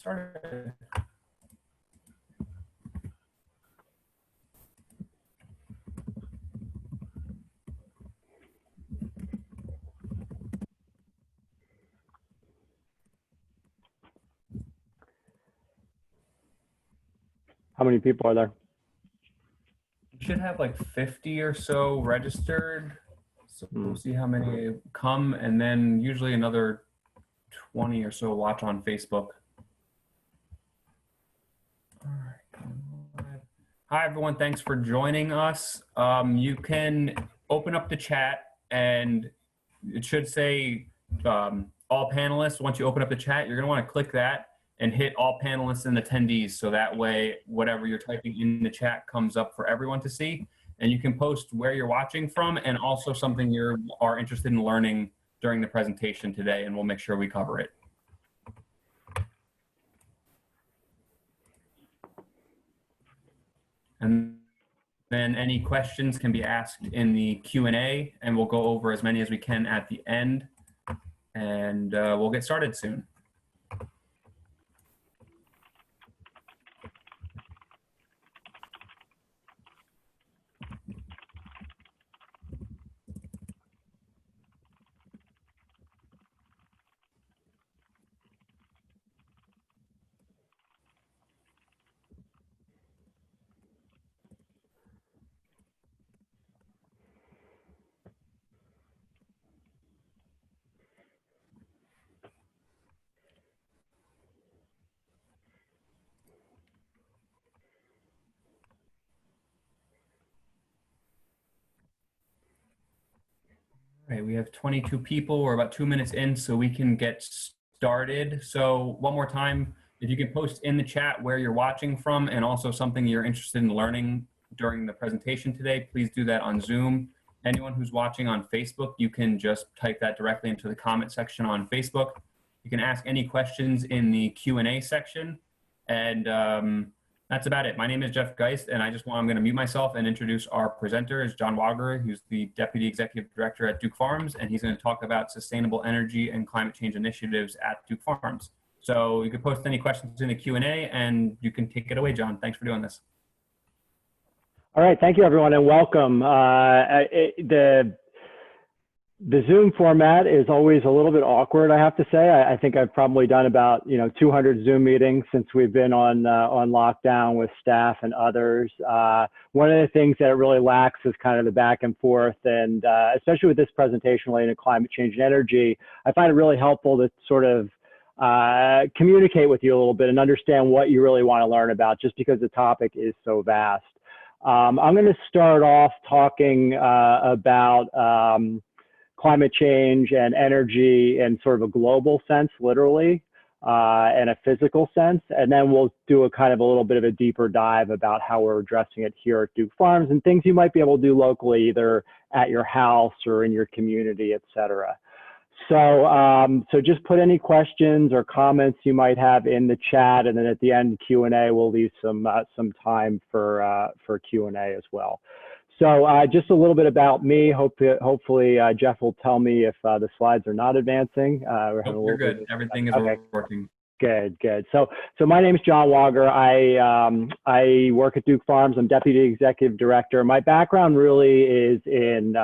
started. How many people are there? You should have like 50 or so registered. So we'll see how many come, and then usually another 20 or so watch on Facebook. All right. Hi, everyone. Thanks for joining us. You can open up the chat, and it should say all panelists. Once you open up the chat, you're going to want to click that and hit all panelists and attendees. So that way, whatever you're typing in the chat comes up for everyone to see. And you can post where you're watching from and also something you are interested in learning during the presentation today, and we'll make sure we cover it. And then any questions can be asked in the Q&A, and we'll go over as many as we can at the end. And we'll get started soon. All right, we have 22 people. We're about 2 minutes in, so we can get started. So one more time, if you can post in the chat where you're watching from and also something you're interested in learning during the presentation today, please do that on Zoom. Anyone who's watching on Facebook, you can just type that directly into the comment section on Facebook. You can ask any questions in the Q&A section, and that's about it. My name is Jeff Geist, and I'm going to mute myself and introduce our presenter is Jon Wagar, who's the Deputy Executive Director at Duke Farms, and he's going to talk about sustainable energy and climate change initiatives at Duke Farms. So you can post any questions in the Q&A, and you can take it away, Jon. Thanks for doing this. All right, thank you, everyone, and welcome. The Zoom format is always a little bit awkward, I have to say. I think I've probably done about 200 Zoom meetings since we've been on lockdown with staff and others. One of the things that it really lacks is kind of the back and forth, and especially with this presentation related to climate change and energy, I find it really helpful to sort of communicate with you a little bit and understand what you really want to learn about, just because the topic is so vast. I'm going to start off talking about climate change and energy in sort of a global sense, literally, and a physical sense. And then we'll do a kind of a little bit of a deeper dive about how we're addressing it here at Duke Farms and things you might be able to do locally, either at your house or in your community, et cetera. So just put any questions or comments you might have in the chat, and then at the end Q&A, we'll leave some time for Q&A as well. So just a little bit about me. Hopefully Jeff will tell me if the slides are not advancing. You're good. Everything is working. Good. So my name is Jon Wagar. I work at Duke Farms. I'm Deputy Executive Director. My background really is in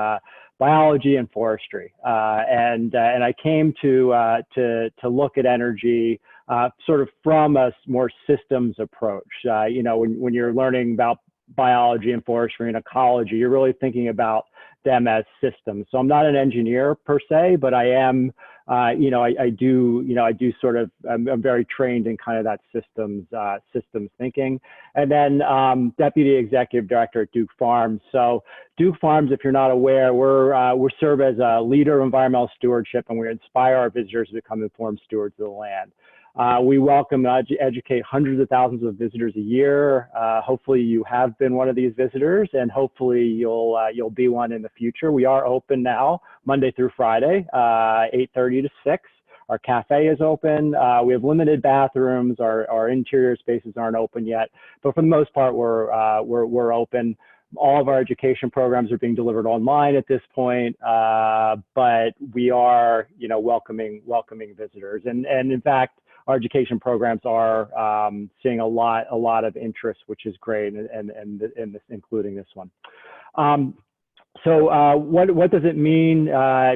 biology and forestry, and I came to look at energy sort of from a more systems approach. When you're learning about biology and forestry and ecology, you're really thinking about them as systems. So I'm not an engineer per se, but I am, I'm very trained in kind of that systems thinking. And then Deputy Executive Director at Duke Farms. So Duke Farms, if you're not aware, we serve as a leader of environmental stewardship, and we inspire our visitors to become informed stewards of the land. We welcome and educate hundreds of thousands of visitors a year. Hopefully you have been one of these visitors, and hopefully you'll be one in the future. We are open now, Monday through Friday, 8:30 to 6. Our cafe is open. We have limited bathrooms. Our interior spaces aren't open yet, but for the most part, we're open. All of our education programs are being delivered online at this point, but we are, welcoming visitors. And in fact, our education programs are seeing a lot of interest, which is great, and this, including this one. So what does it mean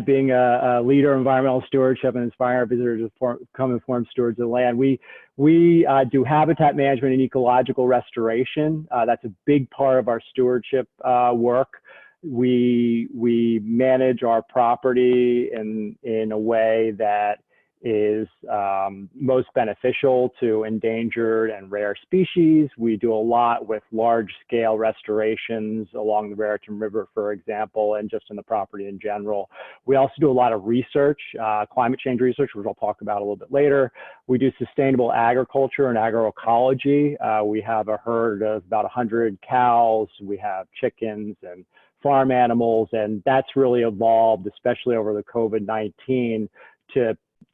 being a leader in environmental stewardship and inspiring our visitors to become informed stewards of the land? We do habitat management and ecological restoration. That's a big part of our stewardship work. We manage our property in a way that is most beneficial to endangered and rare species. We do a lot with large-scale restorations along the Raritan River, for example, and just in the property in general. We also do a lot of research, climate change research, which I'll talk about a little bit later. We do sustainable agriculture and agroecology. We have a herd of about 100 cows. We have chickens and farm animals, and that's really evolved, especially over the COVID-19,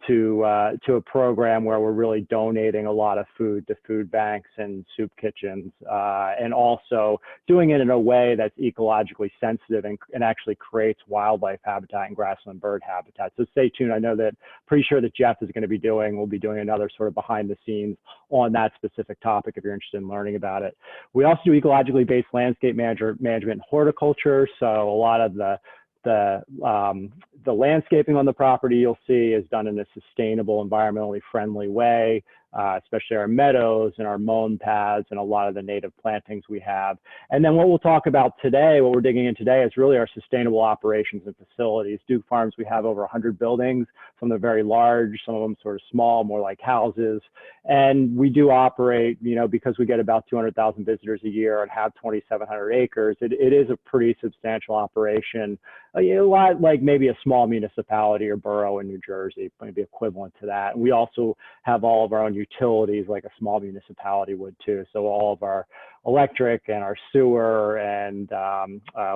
to a program where we're really donating a lot of food to food banks and soup kitchens, and also doing it in a way that's ecologically sensitive and actually creates wildlife habitat and grassland bird habitat. So stay tuned. I know that, pretty sure that Jeff is going to be we'll be doing another sort of behind the scenes on that specific topic if you're interested in learning about it. We also do ecologically based landscape management and horticulture. So a lot of the landscaping on the property you'll see is done in a sustainable, environmentally friendly way, especially our meadows and our mown paths and a lot of the native plantings we have. And then what we'll talk about today, what we're digging in today, is really our sustainable operations and facilities. Duke Farms, we have over 100 buildings. Some of them very large, some of them sort of small, more like houses. And we do operate, you know, because we get about 200,000 visitors a year and have 2,700 acres, it is a pretty substantial operation. A lot like maybe a small municipality or borough in New Jersey, maybe equivalent to that. And we also have all of our own utilities like a small municipality would too. So all of our electric and our sewer and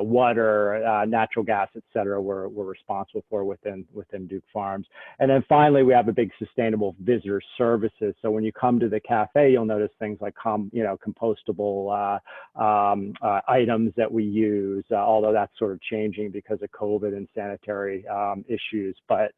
water, natural gas, et cetera, we're responsible for within Duke Farms. And then finally, we have a big sustainable visitor services. So when you come to the cafe, you'll notice things like compostable items that we use, although that's sort of changing because of COVID and sanitary issues. But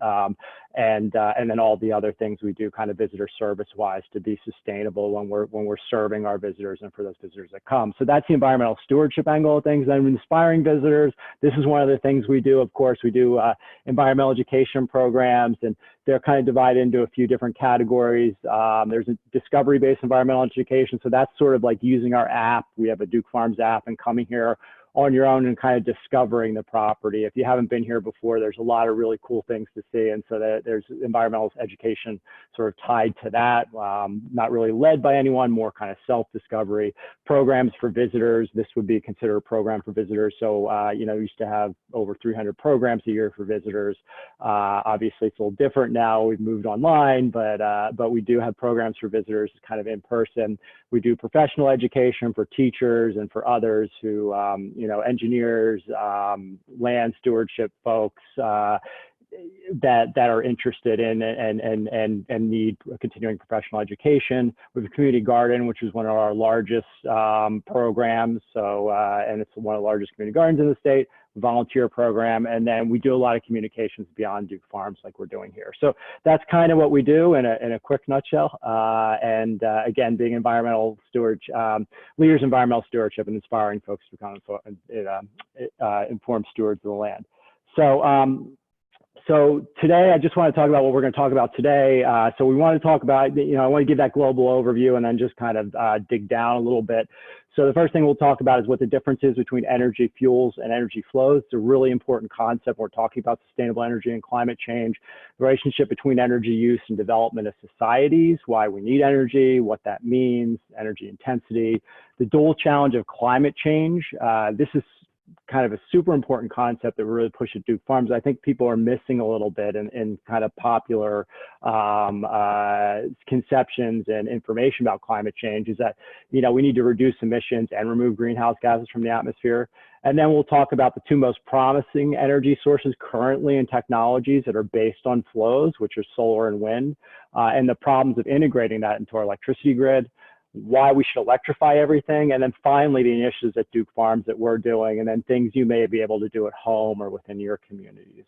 and then all the other things we do, kind of visitor service-wise, to be sustainable when we're serving our visitors and for those visitors that come. So that's the environmental stewardship angle of things. Then inspiring visitors, this is one of the things we do. Of course, we do environmental education programs, and they're kind of divided into a few different categories. There's a discovery-based environmental education. So that's sort of like using our app. We have a Duke Farms app, and coming here on your own and kind of discovering the property. If you haven't been here before, there's a lot of really cool things to see. And so there's environmental education sort of tied to that, not really led by anyone, more kind of self-discovery. Programs for visitors, this would be considered a program for visitors. So, we used to have over 300 programs a year for visitors. Obviously, it's a little different now. We've moved online, but we do have programs for visitors kind of in person. We do professional education for teachers and for others who, engineers, land stewardship folks that are interested in and need continuing professional education. We have a community garden, which is one of our largest programs. So, and it's one of the largest community gardens in the state, volunteer program. And then we do a lot of communications beyond Duke Farms like we're doing here. So that's kind of what we do in a quick nutshell. Again, being environmental stewards, leaders in environmental stewardship and inspiring folks to become informed stewards of the land. So today, I just want to talk about what we're going to talk about today. So we want to talk about, I want to give that global overview and then just kind of dig down a little bit. So the first thing we'll talk about is what the difference is between energy fuels and energy flows. It's a really important concept. We're talking about sustainable energy and climate change, the relationship between energy use and development of societies, why we need energy, what that means, energy intensity, the dual challenge of climate change. This is kind of a super important concept that we really push at Duke Farms. I think people are missing a little bit in kind of popular conceptions and information about climate change is that, we need to reduce emissions and remove greenhouse gases from the atmosphere. And then we'll talk about the two most promising energy sources currently in technologies that are based on flows, which are solar and wind, and the problems of integrating that into our electricity grid, why we should electrify everything, and then finally the initiatives at Duke Farms that we're doing, and then things you may be able to do at home or within your communities.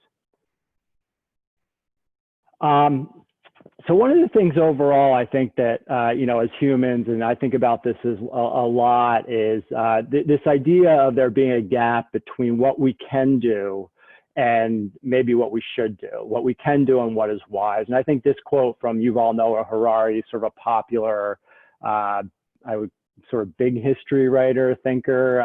So one of the things overall, I think that, as humans, and I think about this as a lot, is this idea of there being a gap between what we can do and maybe what we should do, what we can do and what is wise. And I think this quote from Yuval Noah Harari, sort of a popular, I would sort of big history writer, thinker.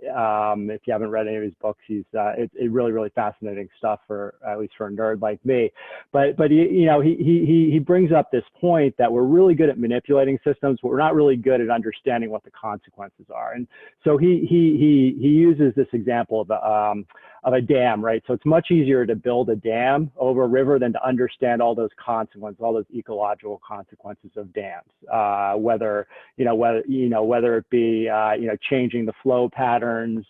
If you haven't read any of his books, it's really, really fascinating stuff for, at least for a nerd like me. But he brings up this point that we're really good at manipulating systems, but we're not really good at understanding what the consequences are. And so he uses this example of a dam, right? So it's much easier to build a dam over a river than to understand all those consequences, all those ecological consequences of dams, whether it be changing the flow patterns,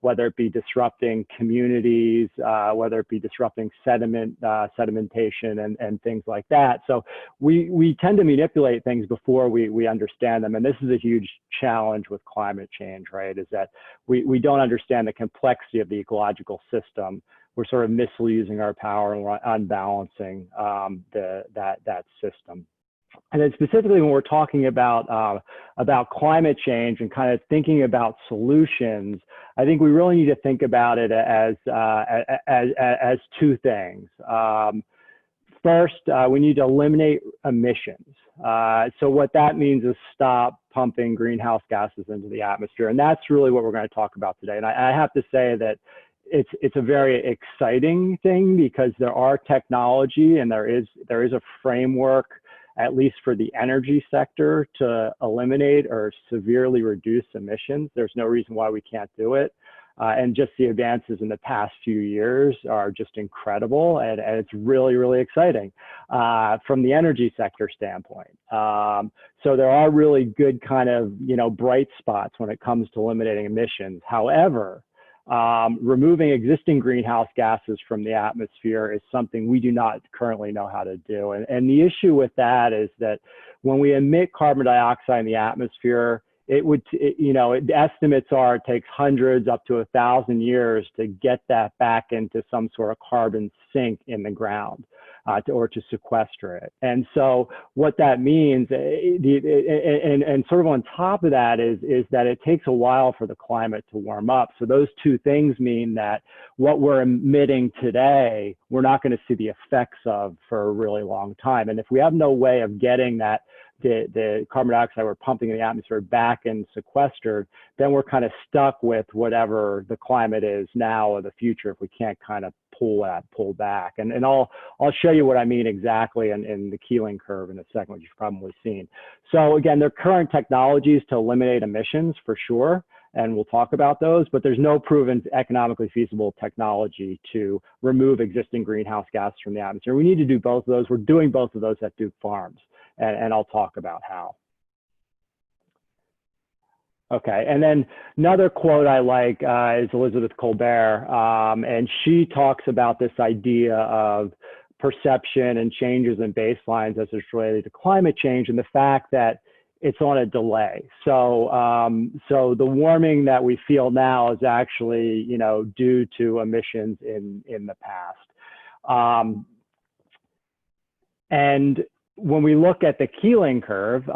whether it be disrupting communities, whether it be disrupting sedimentation and things like that. So we tend to manipulate things before we understand them, and this is a huge challenge with climate change, right? Is that we don't understand the complexity of the ecological system. We're sort of misusing our power and we're unbalancing that system. And then specifically when we're talking about climate change and kind of thinking about solutions, I think we really need to think about it as two things. First, we need to eliminate emissions. So what that means is stop pumping greenhouse gases into the atmosphere. And that's really what we're going to talk about today. And I have to say that it's a very exciting thing because there are technology and there is a framework, at least for the energy sector, to eliminate or severely reduce emissions. There's no reason why we can't do it. And just the advances in the past few years are just incredible, and it's really, really exciting from the energy sector standpoint. So there are really good kind of, bright spots when it comes to eliminating emissions. However, removing existing greenhouse gases from the atmosphere is something we do not currently know how to do. And the issue with that is that when we emit carbon dioxide in the atmosphere, estimates are it takes hundreds up to 1,000 years to get that back into some sort of carbon sink in the ground or to sequester it. And so what that means, and sort of on top of that is that it takes a while for the climate to warm up. So those two things mean that what we're emitting today, we're not going to see the effects of for a really long time. And if we have no way of getting that the carbon dioxide we're pumping in the atmosphere back and sequestered, then we're kind of stuck with whatever the climate is now or the future if we can't kind of pull back. And I'll show you what I mean exactly in the Keeling curve in a second, which you've probably seen. So again, there are current technologies to eliminate emissions for sure, and we'll talk about those, but there's no proven economically feasible technology to remove existing greenhouse gases from the atmosphere. We need to do both of those. We're doing both of those at Duke Farms. And I'll talk about how. Okay, and then another quote I like is Elizabeth Colbert, and she talks about this idea of perception and changes in baselines as it's related to climate change and the fact that it's on a delay. So, so the warming that we feel now is actually, due to emissions in the past. And when we look at the Keeling curve,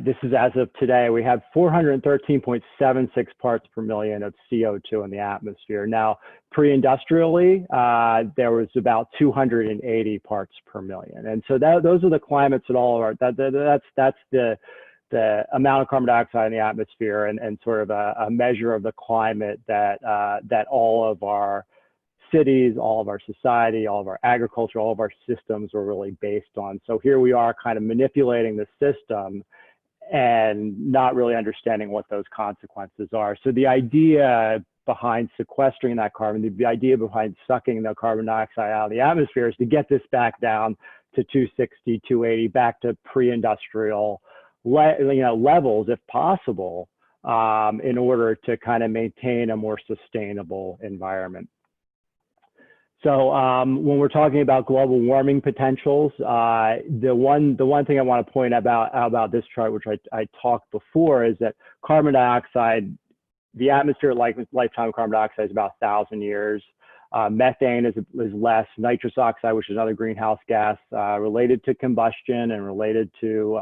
this is as of today, we have 413.76 parts per million of CO2 in the atmosphere. Now, pre-industrially, there was about 280 parts per million. And so those are the climates that all are, that's the amount of carbon dioxide in the atmosphere and sort of a measure of the climate that all of our cities, all of our society, all of our agriculture, all of our systems were really based on. So here we are kind of manipulating the system and not really understanding what those consequences are. So the idea behind sequestering that carbon, the idea behind sucking the carbon dioxide out of the atmosphere is to get this back down to 260, 280, back to pre-industrial levels if possible, in order to kind of maintain a more sustainable environment. So when we're talking about global warming potentials, the one thing I want to point about this chart, which I talked before, is that carbon dioxide, the atmospheric lifetime of carbon dioxide is about 1,000 years. Methane is less. Nitrous oxide, which is another greenhouse gas related to combustion and related to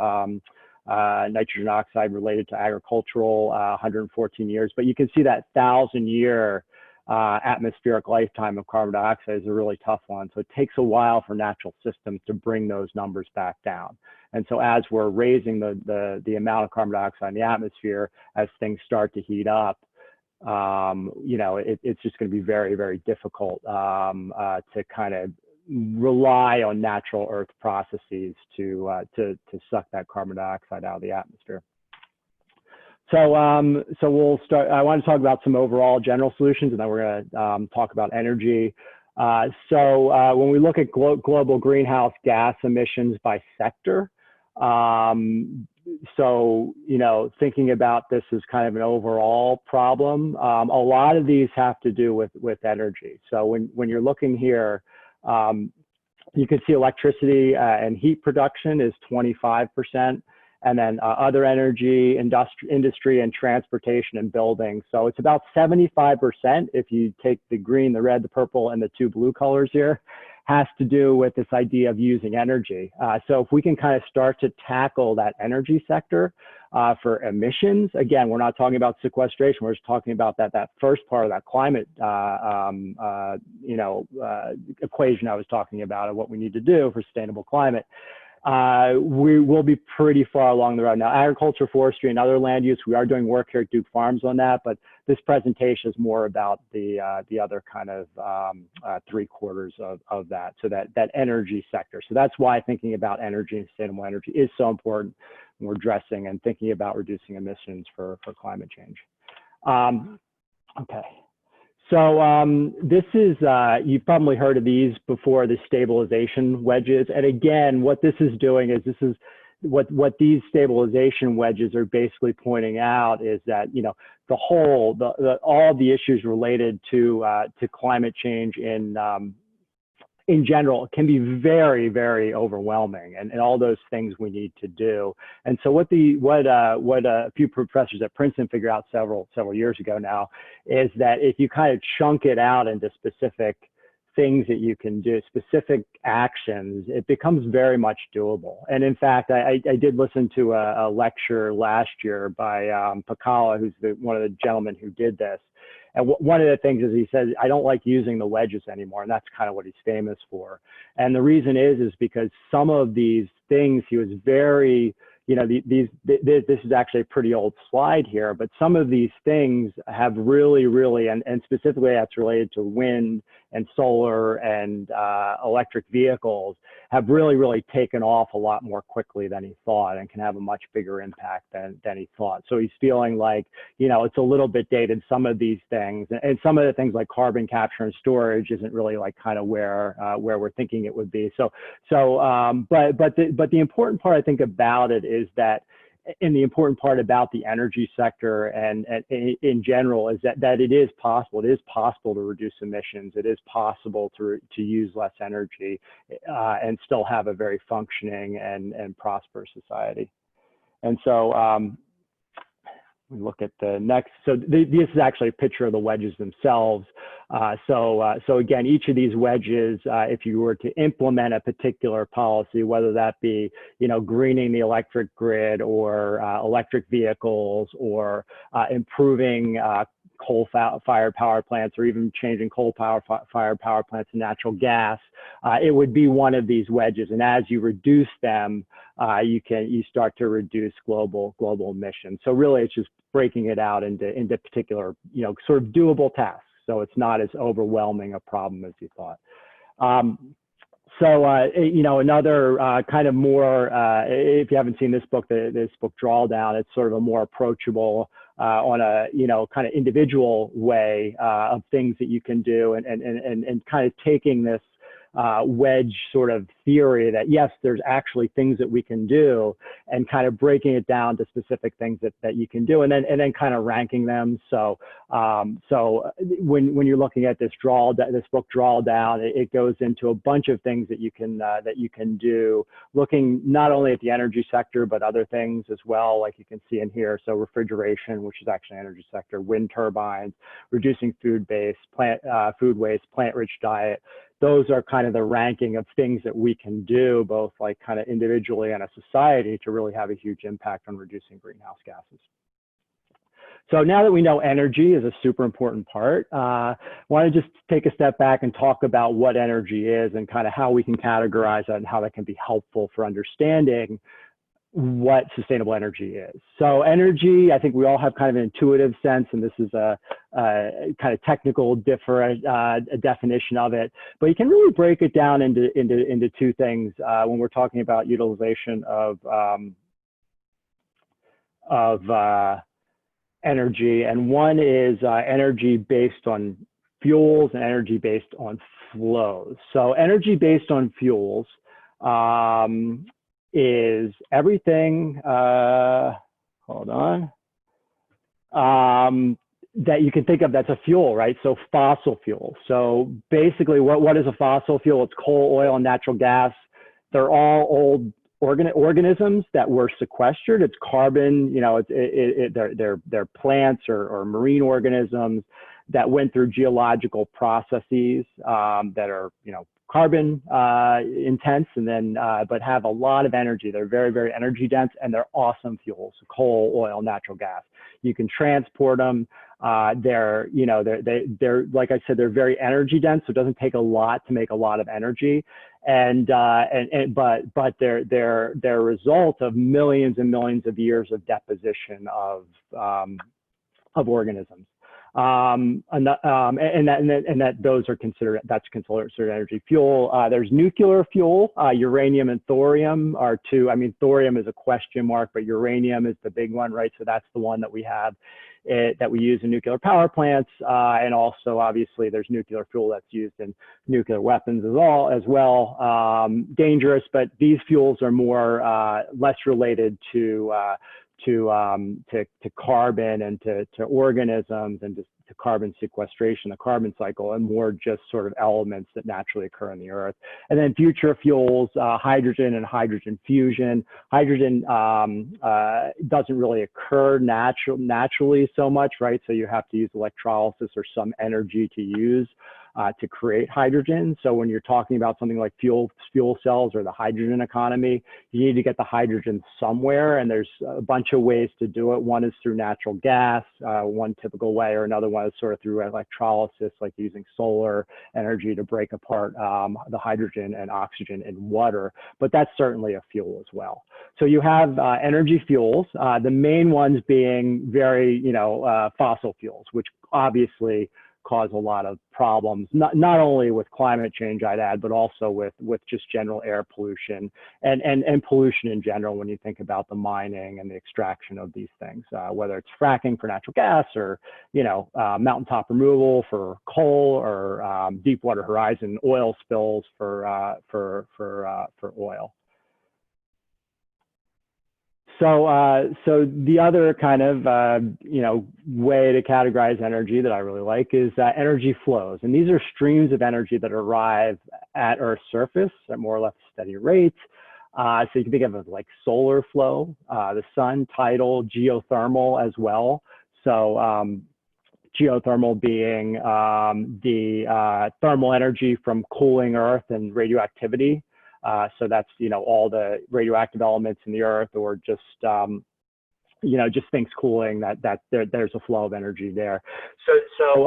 nitrogen oxide related to agricultural, 114 years. But you can see that 1,000-year atmospheric lifetime of carbon dioxide is a really tough one. So it takes a while for natural systems to bring those numbers back down. And so as we're raising the amount of carbon dioxide in the atmosphere, as things start to heat up, you know, it's just going to be very, very difficult to kind of rely on natural earth processes to suck that carbon dioxide out of the atmosphere. So, so we'll start. I want to talk about some overall general solutions, and then we're going to talk about energy. So when we look at global greenhouse gas emissions by sector, so, you know, thinking about this as kind of an overall problem, a lot of these have to do with energy. So when you're looking here, you can see electricity and heat production is 25%, and then other energy, industry and transportation and buildings. So it's about 75% if you take the green, the red, the purple, and the two blue colors here, has to do with this idea of using energy. So if we can kind of start to tackle that energy sector for emissions, again, we're not talking about sequestration, we're just talking about that first part of that climate you know, equation I was talking about of what we need to do for sustainable climate. We will be pretty far along the road. Now, agriculture, forestry, and other land use, we are doing work here at Duke Farms on that, but this presentation is more about the other kind of 3/4 of that, so that energy sector. So that's why thinking about energy and sustainable energy is so important when we're addressing and thinking about reducing emissions for climate change. Okay. So this is, you've probably heard of these before, the stabilization wedges. And again, what this is doing is what these stabilization wedges are basically pointing out is that, you know, all the issues related to climate change in general can be very, very overwhelming, and all those things we need to do. And so what a few professors at Princeton figured out several years ago now is that if you kind of chunk it out into specific things that you can do, specific actions, it becomes very much doable. And in fact, I did listen to a lecture last year by Pacala, who's one of the gentlemen who did this. And one of the things is he said, I don't like using the wedges anymore. And that's kind of what he's famous for. And the reason is because some of these things he was very, you know, this is actually a pretty old slide here, but some of these things have really, and specifically that's related to wind and solar and electric vehicles, have really taken off a lot more quickly than he thought and can have a much bigger impact than he thought. So he's feeling like, you know, it's a little bit dated, some of these things, and some of the things like carbon capture and storage isn't really like kind of where we're thinking it would be. But the important part I think about it is that, and the important part about the energy sector and in general is that it is possible. It is possible to reduce emissions. It is possible to use less energy and still have a very functioning and prosperous society. And so we look at the next. So this is actually a picture of the wedges themselves. So again, each of these wedges, if you were to implement a particular policy, whether that be, you know, greening the electric grid or electric vehicles or improving coal-fired power plants or even changing coal-fired power plants to natural gas, it would be one of these wedges. And as you reduce them, you start to reduce global emissions. So really, it's just breaking it out into particular, you know, sort of doable tasks. So it's not as overwhelming a problem as you thought. You know, another kind of more, if you haven't seen this book Drawdown, it's sort of a more approachable on a, you know, kind of individual way of things that you can do and kind of taking this wedge sort of theory that yes, there's actually things that we can do, and kind of breaking it down to specific things that you can do, and then kind of ranking them. So when you're looking at this book Drawdown, it goes into a bunch of things that you can do, looking not only at the energy sector but other things as well, like you can see in here. So refrigeration, which is actually energy sector, wind turbines, reducing food waste, plant-rich diet. Those are kind of the ranking of things that we can do, both like kind of individually and a society, to really have a huge impact on reducing greenhouse gases. So now that we know energy is a super important part, I want to just take a step back and talk about what energy is and kind of how we can categorize that and how that can be helpful for understanding what sustainable energy is. So energy, I think we all have kind of an intuitive sense, and this is a kind of technical definition of it, but you can really break it down into two things when we're talking about utilization of energy. And one is energy based on fuels and energy based on flows. So energy based on fuels is everything, hold on, that you can think of that's a fuel, right? So fossil fuel. So basically what is a fossil fuel? It's coal, oil, and natural gas. They're all old organisms that were sequestered. It's carbon, you know, they're plants or marine organisms that went through geological processes that are, you know, carbon intense, and then but have a lot of energy. They're very, very energy dense, and they're awesome fuels: coal, oil, natural gas. You can transport them. They're, you know, they're like I said, they're very energy dense, so it doesn't take a lot to make a lot of energy. But they're a result of millions and millions of years of deposition of organisms. And that those are considered, that's considered energy fuel. There's nuclear fuel. Uranium and thorium are two. I mean, thorium is a question mark, but uranium is the big one, right? So that's the one that we have, that we use in nuclear power plants. And also, obviously, there's nuclear fuel that's used in nuclear weapons as well. Dangerous, but these fuels are more less related to carbon and to organisms and to carbon sequestration, the carbon cycle, and more just sort of elements that naturally occur in the earth. And then future fuels, hydrogen and hydrogen fusion. Hydrogen doesn't really occur naturally so much, right? So you have to use electrolysis or some energy to use to create hydrogen. So when you're talking about something like fuel cells or the hydrogen economy, you need to get the hydrogen somewhere, and there's a bunch of ways to do it. One is through natural gas, one typical way, or another one is sort of through electrolysis, like using solar energy to break apart the hydrogen and oxygen in water, but that's certainly a fuel as well. So you have energy fuels, the main ones being very, you know, fossil fuels, which obviously cause a lot of problems, not only with climate change, I'd add, but also with just general air pollution and pollution in general when you think about the mining and the extraction of these things, whether it's fracking for natural gas or, you know, mountaintop removal for coal or Deepwater Horizon oil spills for oil. So the other kind of, you know, way to categorize energy that I really like is energy flows. And these are streams of energy that arrive at Earth's surface at more or less steady rates. So you can think of it as like solar flow, the sun, tidal, geothermal as well. So geothermal being the thermal energy from cooling Earth and radioactivity. So that's, you know, all the radioactive elements in the earth, or just, you know, just things cooling, there's a flow of energy there. So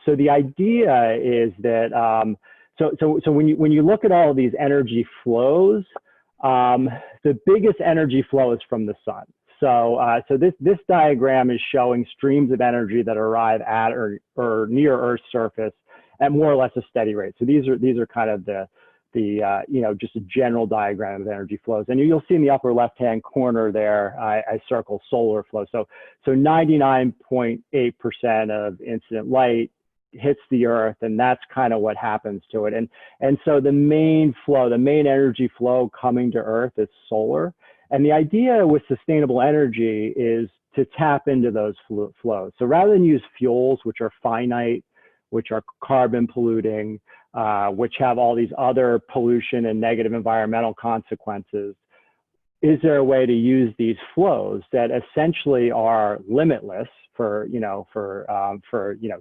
the idea is that, so when you look at all of these energy flows, the biggest energy flow is from the sun. So this diagram is showing streams of energy that arrive at or near Earth's surface at more or less a steady rate. So these are kind of the you know, just a general diagram of energy flows. And you'll see in the upper left-hand corner there, I circle solar flow. So 99.8% of incident light hits the earth, and that's kind of what happens to it. And so the main flow, the main energy flow coming to earth is solar. And the idea with sustainable energy is to tap into those flows. So rather than use fuels, which are finite, which are carbon polluting, which have all these other pollution and negative environmental consequences, is there a way to use these flows that essentially are limitless for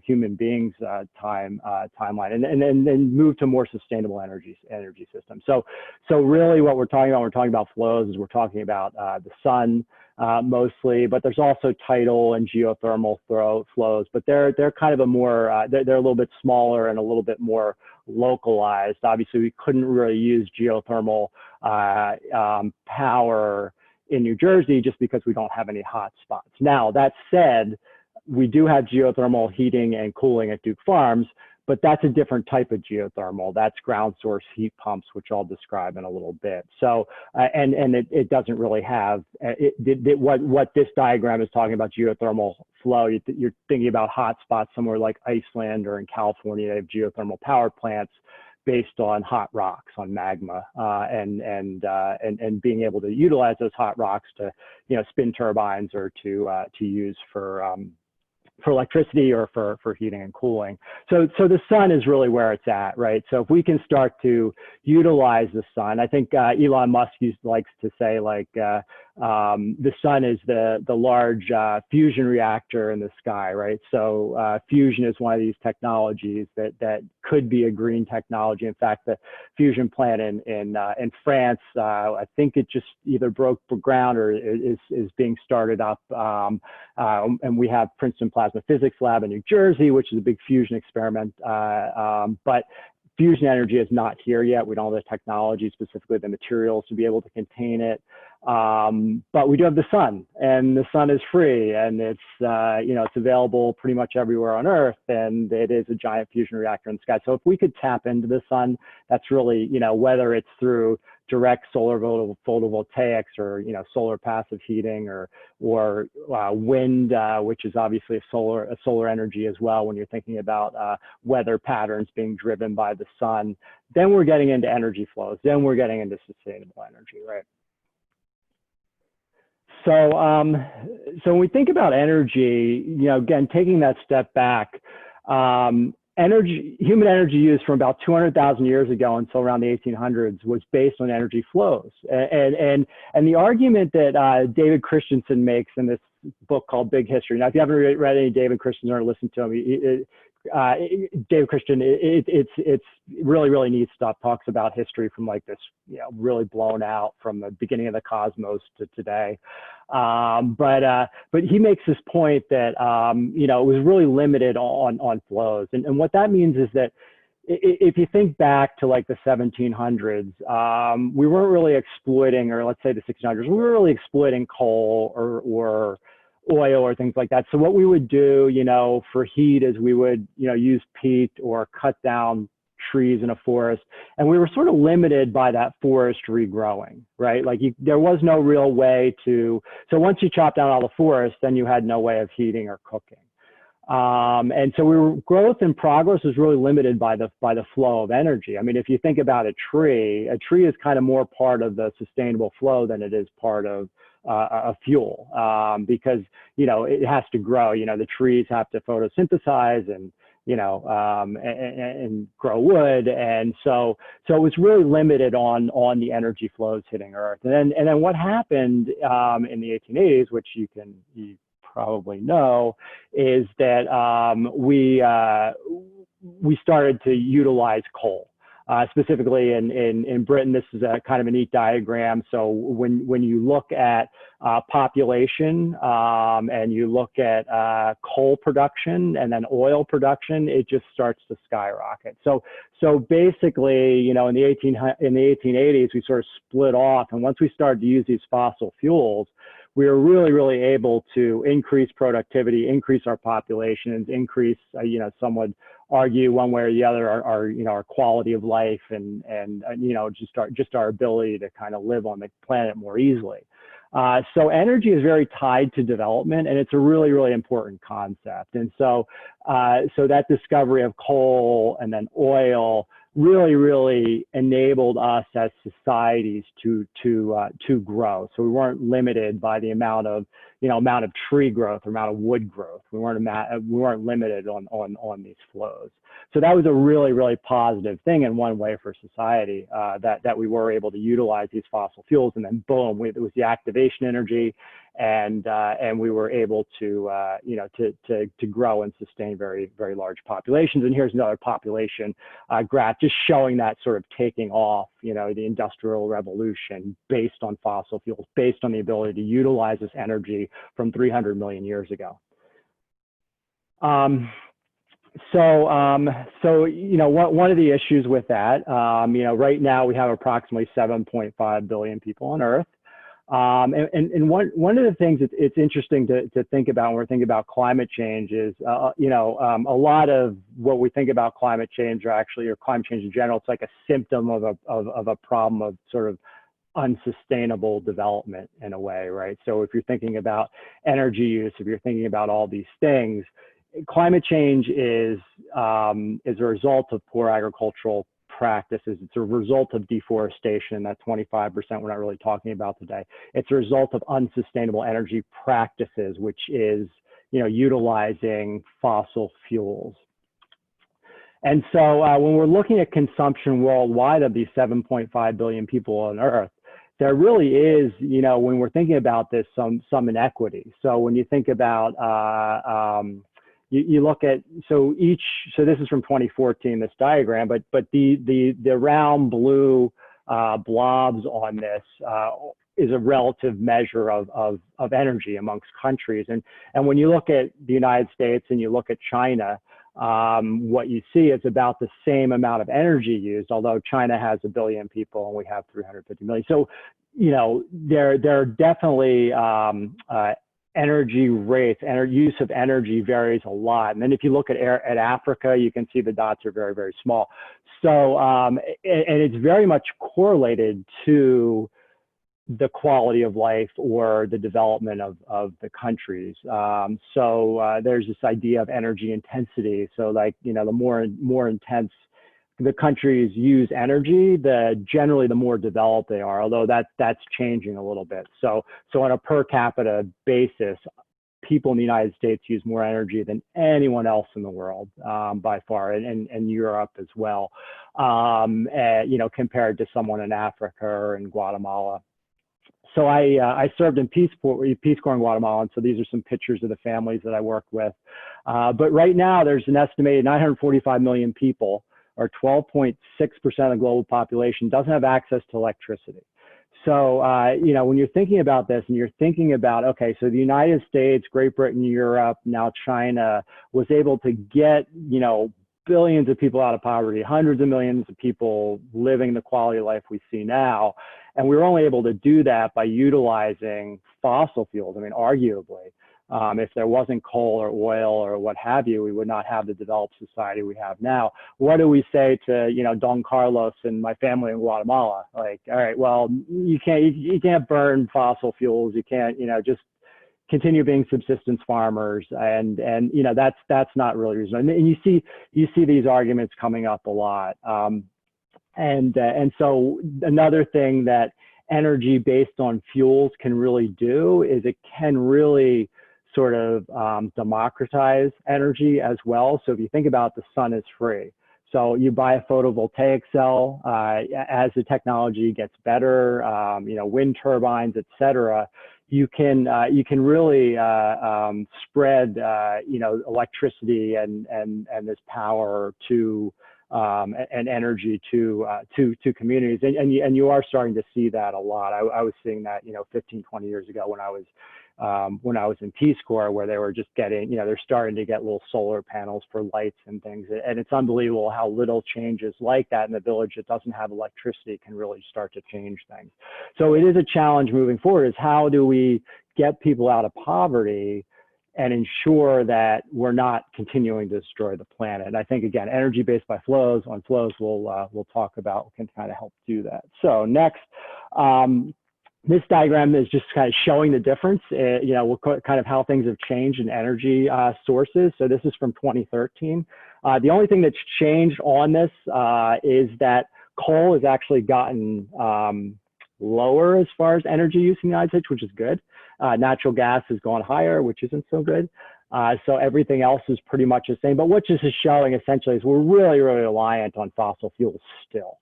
human beings timeline, and then move to more sustainable energy systems. So really what we're talking about flows is we're talking about the sun mostly, but there's also tidal and geothermal flows, but they're kind of a more they're a little bit smaller and a little bit more localized. Obviously, we couldn't really use geothermal power in New Jersey just because we don't have any hot spots. Now, that said, we do have geothermal heating and cooling at Duke Farms, but that's a different type of geothermal. That's ground source heat pumps, which I'll describe in a little bit. So, and it doesn't really have, what this diagram is talking about geothermal flow, you're thinking about hot spots somewhere like Iceland or in California. They have geothermal power plants based on hot rocks, on magma, and being able to utilize those hot rocks to, spin turbines or to use for electricity or for heating and cooling. So the sun is really where it's at, right? So if we can start to utilize the sun, I think Elon Musk likes to say, like, the sun is the large fusion reactor in the sky, right? So fusion is one of these technologies that could be a green technology. In fact, the fusion plant in France, I think it just either broke ground or is being started up. And we have Princeton Plasma Physics Lab in New Jersey, which is a big fusion experiment. But fusion energy is not here yet. We don't have the technology, specifically the materials, to be able to contain it. But we do have the sun, and the sun is free, and it's it's available pretty much everywhere on Earth, and it is a giant fusion reactor in the sky. So if we could tap into the sun, that's really, whether it's through direct solar photovoltaics or solar passive heating or wind, which is obviously a solar energy as well when you're thinking about weather patterns being driven by the sun, then we're getting into energy flows, then we're getting into sustainable energy, right? So when we think about energy, again, taking that step back, human energy use from about 200,000 years ago until around the 1800s was based on energy flows. And the argument that David Christensen makes in this book called Big History. Now, if you haven't read any David Christensen or listened to him, David Christian, it's really, really neat stuff. Talks about history from like this, really blown out from the beginning of the cosmos to today. But he makes this point that it was really limited on flows, and what that means is that if you think back to like the 1700s, we weren't really exploiting, or let's say the 1600s, we were really exploiting coal or oil or things like that. So what we would do, for heat is we would, use peat or cut down trees in a forest. And we were sort of limited by that forest regrowing, right? Like there was no real way so once you chop down all the forest, then you had no way of heating or cooking. And so growth and progress was really limited by the flow of energy. I mean, if you think about a tree is kind of more part of the sustainable flow than it is part of a fuel, because, it has to grow. The trees have to photosynthesize and grow wood. And so it was really limited on the energy flows hitting Earth. And then what happened in the 1880s, which you probably know, is that we started to utilize coal. Specifically in Britain, this is a kind of a neat diagram. So when you look at population and you look at coal production and then oil production, it just starts to skyrocket. So basically, in the 1880s, we sort of split off, and once we started to use these fossil fuels, we were really, really able to increase productivity, increase our populations, increase, some would argue one way or the other, our quality of life and just our ability to kind of live on the planet more easily. So energy is very tied to development, and it's a really, really important concept. And so, so that discovery of coal and then oil really, really enabled us as societies to grow. So we weren't limited by the amount of tree growth or amount of wood growth. We weren't limited on these flows. So that was a really, really positive thing in one way for society, that we were able to utilize these fossil fuels, and then boom, it was the activation energy, and we were able to to grow and sustain very, very large populations. And here's another population graph just showing that sort of taking off, the Industrial Revolution based on fossil fuels, based on the ability to utilize this energy from 300 million years ago. So one of the issues with that, right now we have approximately 7.5 billion people on Earth. And one of the things it's interesting to think about when we're thinking about climate change is, a lot of what we think about climate change or climate change in general, it's like a symptom of a problem of sort of unsustainable development in a way, right? So if you're thinking about energy use, if you're thinking about all these things, climate change is a result of poor agricultural practices. It's a result of deforestation, that 25% we're not really talking about today. It's a result of unsustainable energy practices, which is, utilizing fossil fuels. And so when we're looking at consumption worldwide of these 7.5 billion people on Earth, there really is, when we're thinking about this, some inequity. So when you think about you look at, so this is from 2014, this diagram, but the round blue blobs on this is a relative measure of energy amongst countries. And when you look at the United States and you look at China, what you see is about the same amount of energy used, although China has 1 billion people and we have 350 million. So, there are definitely energy rates, use of energy varies a lot. And then if you look at Africa, you can see the dots are very, very small. So, and it's very much correlated to the quality of life or the development of the countries. So there's this idea of energy intensity. So like, the more intense the countries use energy, generally the more developed they are, although that's changing a little bit. So on a per capita basis, people in the United States use more energy than anyone else in the world, by far, and Europe as well, compared to someone in Africa or in Guatemala. So I served in Peace Corps in Guatemala, and so these are some pictures of the families that I worked with. But right now, there's an estimated 945 million people, or 12.6% of the global population, doesn't have access to electricity. So, when you're thinking about this and you're thinking about, okay, so the United States, Great Britain, Europe, now China was able to get, billions of people out of poverty, hundreds of millions of people living the quality of life we see now. And we were only able to do that by utilizing fossil fuels. I mean, arguably, if there wasn't coal or oil or what have you, we would not have the developed society we have now. What do we say to, Don Carlos and my family in Guatemala? Like, all right, well, you can't burn fossil fuels. You can't, just continue being subsistence farmers, and that's not really reasonable. And you see these arguments coming up a lot. And so another thing that energy based on fuels can really do is it can really sort of democratize energy as well. So if you think about, the sun is free. So you buy a photovoltaic cell, as the technology gets better, wind turbines, et cetera, you can really spread electricity and this power to and energy to communities, and you are starting to see that a lot. I was seeing that 15, 20 years ago when I was in Peace Corps, where they were just getting, they're starting to get little solar panels for lights and things. And it's unbelievable how little changes like that in the village that doesn't have electricity can really start to change things. So it is a challenge moving forward, is how do we get people out of poverty and ensure that we're not continuing to destroy the planet. And I think, again, energy based by flows, we'll talk about, can kind of help do that. So next, This diagram is just kind of showing the difference, you know, kind of how things have changed in energy sources. So this is from 2013. The only thing that's changed on this is that coal has actually gotten lower as far as energy use in the United States, which is good. Natural gas has gone higher, which isn't so good. So everything else is pretty much the same. But what this is showing essentially is we're really, really reliant on fossil fuels still.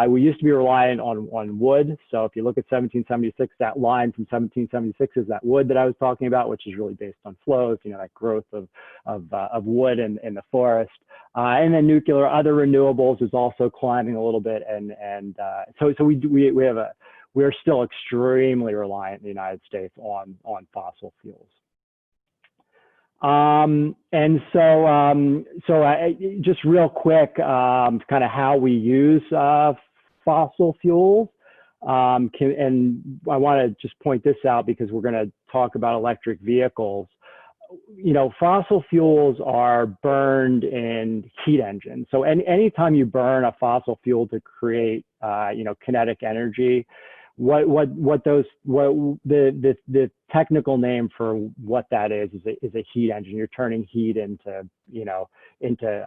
We used to be reliant on wood. So if you look at 1776, that line from 1776 is that wood that I was talking about, which is really based on flows, you know, that growth of wood in the forest. And then nuclear, other renewables is also climbing a little bit. So we're still extremely reliant in the United States on fossil fuels. Just real quick, kind of how we use fossil fuels. And I want to just point this out because we're going to talk about electric vehicles. You know, fossil fuels are burned in heat engines. So anytime you burn a fossil fuel to create, you know, kinetic energy, the technical name for what that is a heat engine. You're turning heat into, you know, into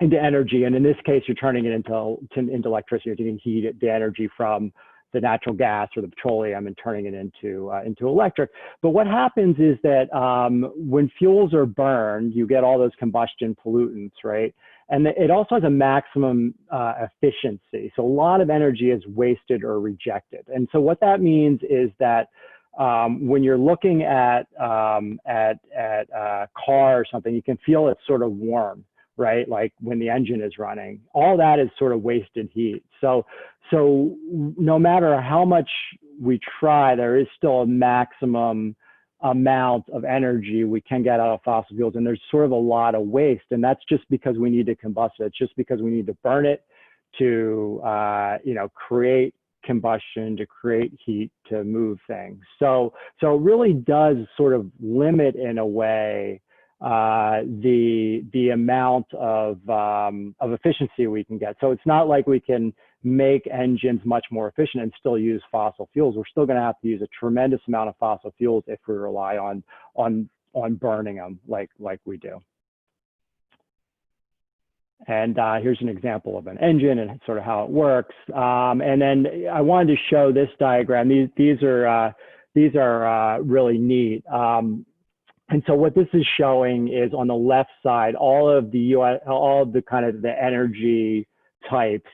energy, and in this case, you're turning it into electricity. You're taking heat, the energy from the natural gas or the petroleum, and turning it into electric. But what happens is that when fuels are burned, you get all those combustion pollutants, right? And it also has a maximum efficiency. So a lot of energy is wasted or rejected. And so what that means is that when you're looking at a car or something, you can feel it sort of warm, right? Like when the engine is running, all that is sort of wasted heat. So no matter how much we try, there is still a maximum amount of energy we can get out of fossil fuels, and there's sort of a lot of waste, and that's just because we need to combust it. It's just because we need to burn it to you know, create combustion, to create heat, to move things. So it really does sort of limit in a way the amount of efficiency we can get. So it's not like we can make engines much more efficient and still use fossil fuels. We're still going to have to use a tremendous amount of fossil fuels if we rely on burning them like we do. And here's an example of an engine and sort of how it works. And then I wanted to show this diagram. These are really neat. And so what this is showing is on the left side, all of the kind of the energy types.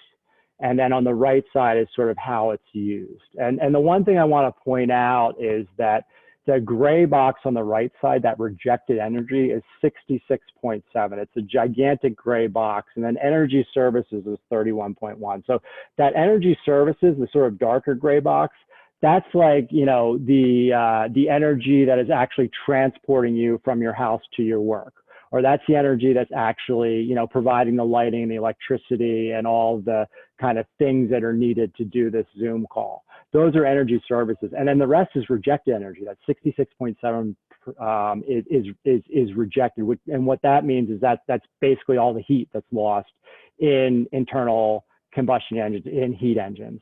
And then on the right side is sort of how it's used. And the one thing I want to point out is that the gray box on the right side, that rejected energy, is 66.7. It's a gigantic gray box. And then energy services is 31.1. So that energy services, the sort of darker gray box, that's like, you know, the energy that is actually transporting you from your house to your work. Or that's the energy that's actually, you know, providing the lighting, the electricity, and all the kind of things that are needed to do this Zoom call. Those are energy services. And then the rest is rejected energy. That 66.7 is rejected. And what that means is that that's basically all the heat that's lost in internal combustion engines, in heat engines.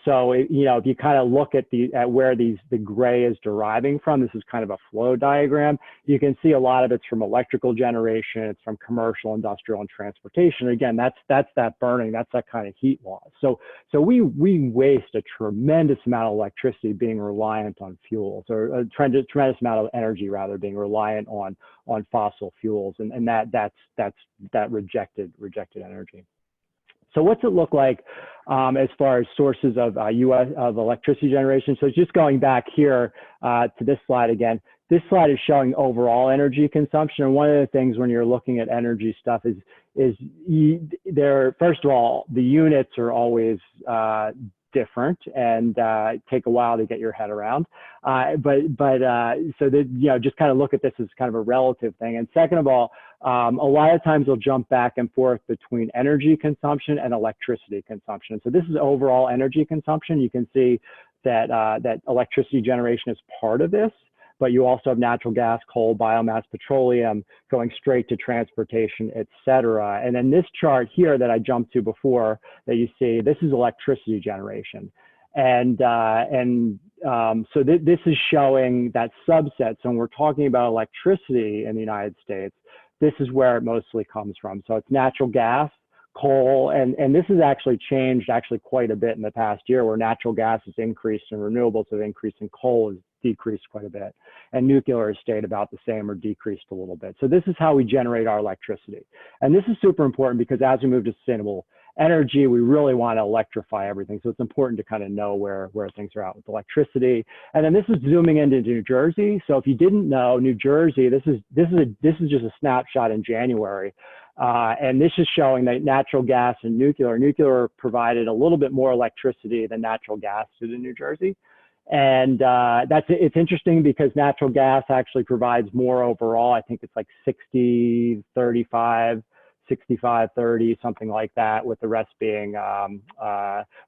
So you know, if you kind of look at where the gray is deriving from, this is kind of a flow diagram. You can see a lot of it's from electrical generation, it's from commercial, industrial, and transportation. Again, that's that burning, that's that kind of heat loss. So we waste a tremendous amount of electricity being reliant on fuels, or a tremendous amount of energy rather being reliant on fossil fuels, and that's rejected energy. So what's it look like as far as sources of electricity generation? So just going back here to this slide again, this slide is showing overall energy consumption. And one of the things when you're looking at energy stuff is first of all, the units are always different and take a while to get your head around. So that, you know, just kind of look at this as kind of a relative thing. And second of all, a lot of times they'll jump back and forth between energy consumption and electricity consumption. So this is overall energy consumption. You can see that that electricity generation is part of this, but you also have natural gas, coal, biomass, petroleum going straight to transportation, et cetera. And then this chart here that I jumped to before that you see, this is electricity generation. So this is showing that subset. So when we're talking about electricity in the United States, this is where it mostly comes from. So it's natural gas, coal, and this has actually changed quite a bit in the past year, where natural gas has increased and renewables have increased and coal has decreased quite a bit. And nuclear has stayed about the same or decreased a little bit. So this is how we generate our electricity. And this is super important because as we move to sustainable energy, we really want to electrify everything. So it's important to kind of know where things are at with electricity. And then this is zooming into New Jersey. So if you didn't know, New Jersey, this is just a snapshot in January. And this is showing that natural gas and nuclear provided a little bit more electricity than natural gas to New Jersey. And it's interesting because natural gas actually provides more overall. I think it's like 60-35, 65-30, something like that, with the rest being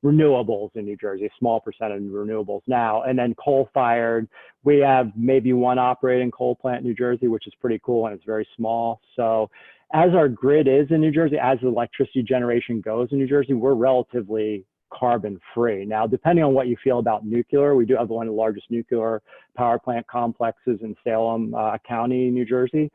renewables in New Jersey, a small percent of renewables now. And then coal-fired, we have maybe one operating coal plant in New Jersey, which is pretty cool, and it's very small. So as our grid is in New Jersey, as the electricity generation goes in New Jersey, we're relatively carbon free. Now, depending on what you feel about nuclear, we do have one of the largest nuclear power plant complexes in Salem County, New Jersey.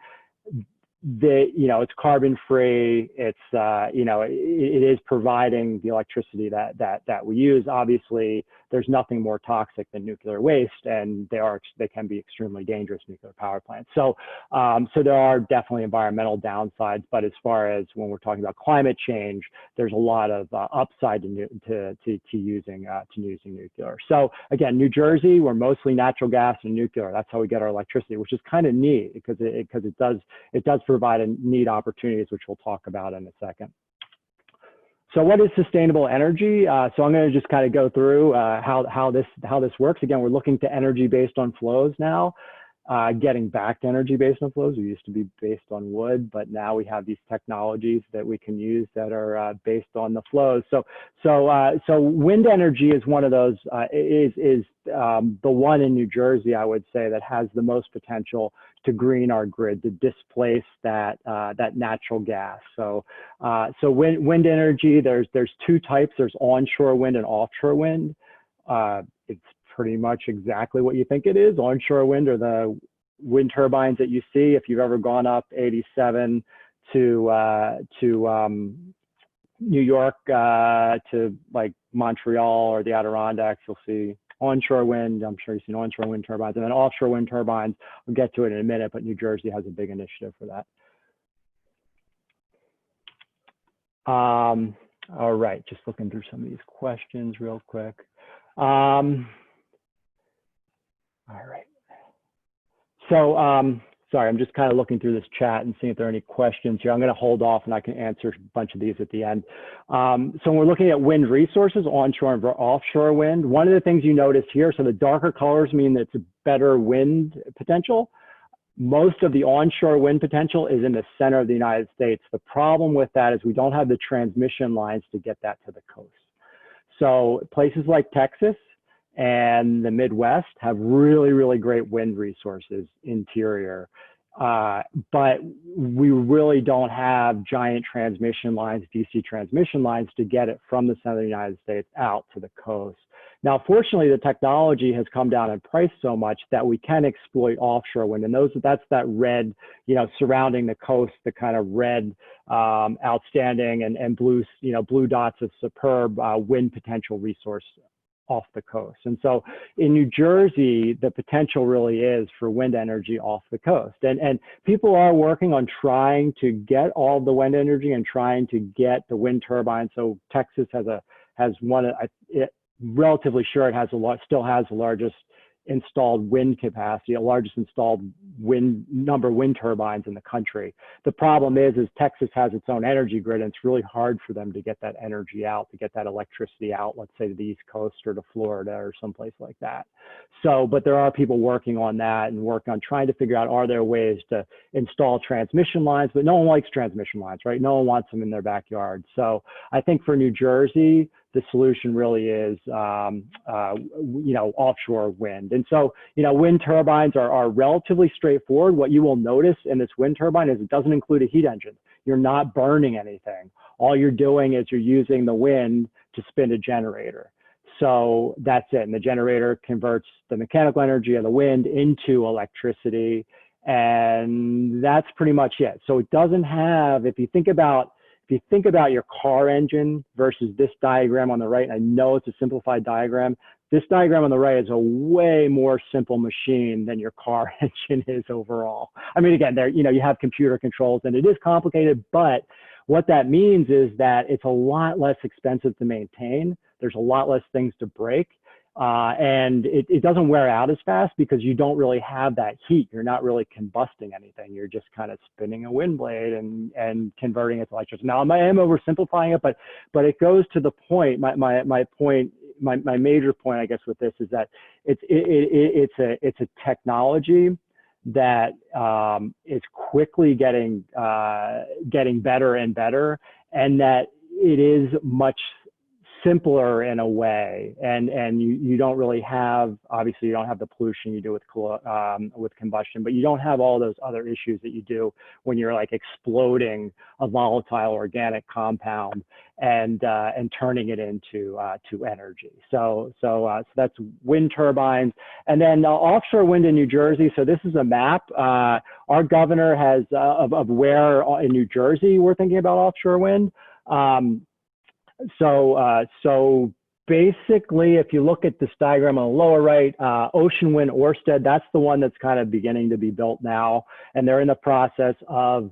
It's carbon free. It's it is providing the electricity that we use. Obviously, there's nothing more toxic than nuclear waste, and they can be extremely dangerous, nuclear power plants. So there are definitely environmental downsides, but as far as when we're talking about climate change, there's a lot of upside to using nuclear. So again, New Jersey, we're mostly natural gas and nuclear. That's how we get our electricity, which is kind of neat because it does provide a neat opportunities, which we'll talk about in a second. So what is sustainable energy? So I'm going to just kind of go through how this works. Again, we're looking to energy based on flows now, getting back to energy based on flows. We used to be based on wood, but now we have these technologies that we can use that are based on the flows. So wind energy is one of those. Is the one in New Jersey, I would say, that has the most potential to green our grid, to displace that natural gas. So wind energy, there's two types. There's onshore wind and offshore wind. It's pretty much exactly what you think it is. Onshore wind are the wind turbines that you see. If you've ever gone up 87 to New York, to like Montreal or the Adirondacks, you'll see onshore wind. I'm sure you've seen onshore wind turbines, and then offshore wind turbines. We'll get to it in a minute, but New Jersey has a big initiative for that. All right, just looking through some of these questions real quick. All right. So, sorry, I'm just kind of looking through this chat and seeing if there are any questions here. I'm going to hold off and I can answer a bunch of these at the end. So when we're looking at wind resources, onshore and offshore wind, one of the things you notice here, so the darker colors mean that it's a better wind potential. Most of the onshore wind potential is in the center of the United States. The problem with that is we don't have the transmission lines to get that to the coast. So places like Texas and the Midwest have really, really great wind resources interior. But we really don't have giant transmission lines, DC transmission lines, to get it from the center of the United States out to the coast. Now, fortunately, the technology has come down in price so much that we can exploit offshore wind. And that's that red, surrounding the coast, the kind of red, outstanding and blue, blue dots of superb wind potential resource off the coast. And so in New Jersey, the potential really is for wind energy off the coast. And people are working on trying to get all the wind energy and trying to get the wind turbines. So Texas has one, relatively sure it has still has the largest installed wind capacity, the largest installed number of wind turbines in the country. The problem is Texas has its own energy grid, and it's really hard for them to get that energy out, to get that electricity out, let's say to the East Coast or to Florida or someplace like that. So, but there are people working on that and working on trying to figure out, are there ways to install transmission lines? But no one likes transmission lines, right? No one wants them in their backyard. So I think for New Jersey, the solution really is, offshore wind. And so, wind turbines are relatively straightforward. What you will notice in this wind turbine is it doesn't include a heat engine. You're not burning anything. All you're doing is you're using the wind to spin a generator. So that's it. And the generator converts the mechanical energy of the wind into electricity. And that's pretty much it. So it doesn't have, if you think about your car engine versus this diagram on the right, and I know it's a simplified diagram, this diagram on the right is a way more simple machine than your car engine is overall. I mean, again, there, you have computer controls and it is complicated, but what that means is that it's a lot less expensive to maintain. There's a lot less things to break. And it doesn't wear out as fast because you don't really have that heat. You're not really combusting anything. You're just kind of spinning a wind blade and converting it to electricity. Now, I am oversimplifying it, but it goes to the point. My point, my major point, I guess, with this is that it's a technology that is quickly getting better and better, and that it is much simpler in a way, and you don't really have, obviously you don't have the pollution you do with combustion, but you don't have all those other issues that you do when you're like exploding a volatile organic compound and turning it into to energy. So that's wind turbines, and then offshore wind in New Jersey. So this is a map. Our governor has of where in New Jersey we're thinking about offshore wind. So basically, if you look at this diagram on the lower right, Ocean Wind Ørsted, that's the one that's kind of beginning to be built now, and they're in the process of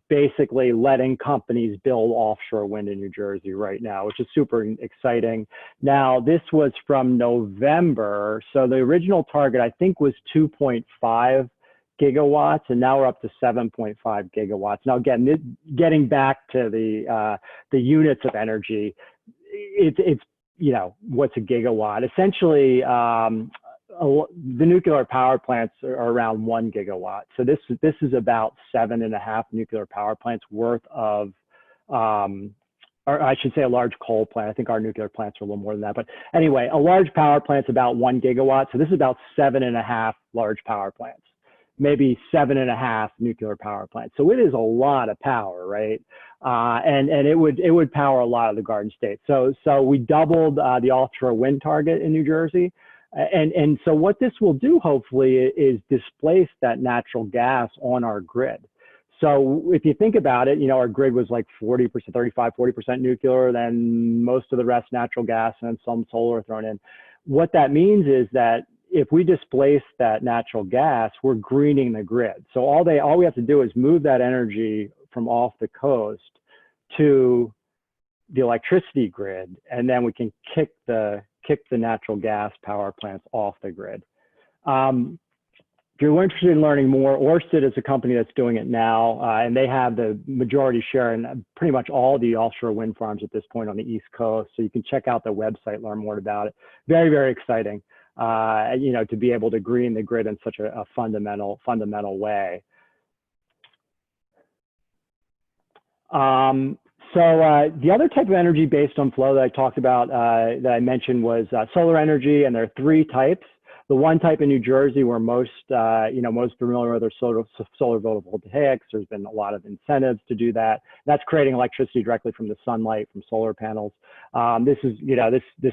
basically letting companies build offshore wind in New Jersey right now, which is super exciting. Now, this was from November, so the original target I think was 2.5 gigawatts, and now we're up to 7.5 gigawatts. Now, again, getting back to the units of energy, it's what's a gigawatt? Essentially, the nuclear power plants are around 1 gigawatt. So this is about 7.5 nuclear power plants worth of, or I should say a large coal plant. I think our nuclear plants are a little more than that. But anyway, a large power plant's about 1 gigawatt. So this is about 7.5 large power plants. Maybe 7.5 nuclear power plants. So it is a lot of power, right? And it would power a lot of the Garden State. So we doubled the offshore wind target in New Jersey. And so what this will do, hopefully, is displace that natural gas on our grid. So if you think about it, our grid was like 40%, 35, 40% nuclear, then most of the rest natural gas and some solar thrown in. What that means is that if we displace that natural gas, we're greening the grid. So all we have to do is move that energy from off the coast to the electricity grid, and then we can kick the natural gas power plants off the grid. If you're interested in learning more, Ørsted is a company that's doing it now, and they have the majority share in pretty much all the offshore wind farms at this point on the East Coast. So you can check out their website, learn more about it. Very, very exciting. To be able to green the grid in such a fundamental way. The other type of energy based on flow that I talked about, that I mentioned, was solar energy, and there are 3 types. The one type in New Jersey we're most familiar with are solar photovoltaics. There's been a lot of incentives to do that. That's creating electricity directly from the sunlight from solar panels. This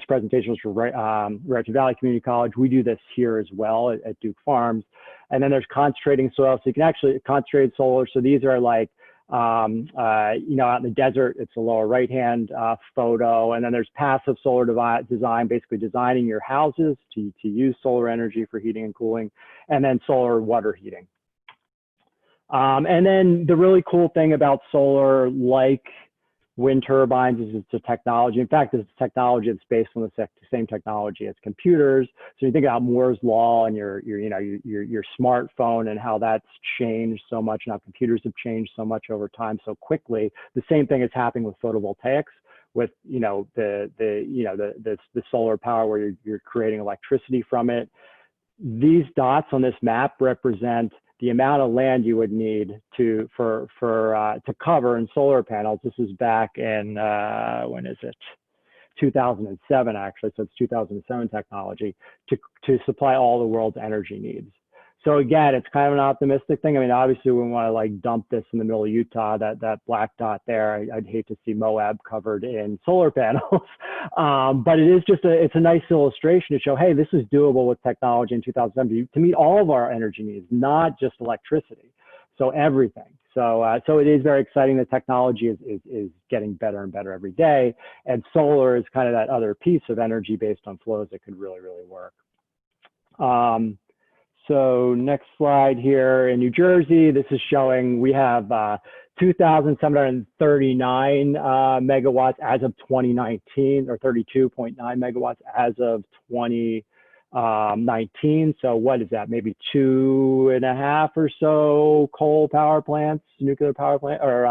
presentation was for Raritan Valley Community College. We do this here as well at Duke Farms. And then there's concentrating soil. So you can actually concentrated solar. So these are like out in the desert, it's a lower right-hand photo. And then there's passive solar design, basically designing your houses to use solar energy for heating and cooling, and then solar water heating. And then the really cool thing about solar, like wind turbines, is it's a technology. In fact, it's a technology that's based on the same technology as computers. So you think about Moore's law and your smartphone and how that's changed so much, and how computers have changed so much over time so quickly. The same thing is happening with photovoltaics, with the solar power where you're creating electricity from it. These dots on this map represent the amount of land you would need to cover in solar panels. This is back in when is it? 2007, actually. So it's 2007 technology to supply all the world's energy needs. So again, it's kind of an optimistic thing. I mean, obviously we want to like dump this in the middle of Utah, that black dot there. I'd hate to see Moab covered in solar panels. But it is just it's a nice illustration to show, hey, this is doable with technology in 2070 to meet all of our energy needs, not just electricity. So everything. So it is very exciting. The technology is getting better and better every day. And solar is kind of that other piece of energy based on flows that could really, really work. So next slide here in New Jersey, this is showing we have 2,739 megawatts as of 2019, or 32.9 megawatts as of 2019. So what is that? Maybe 2.5 or so coal power plants, nuclear power plant, or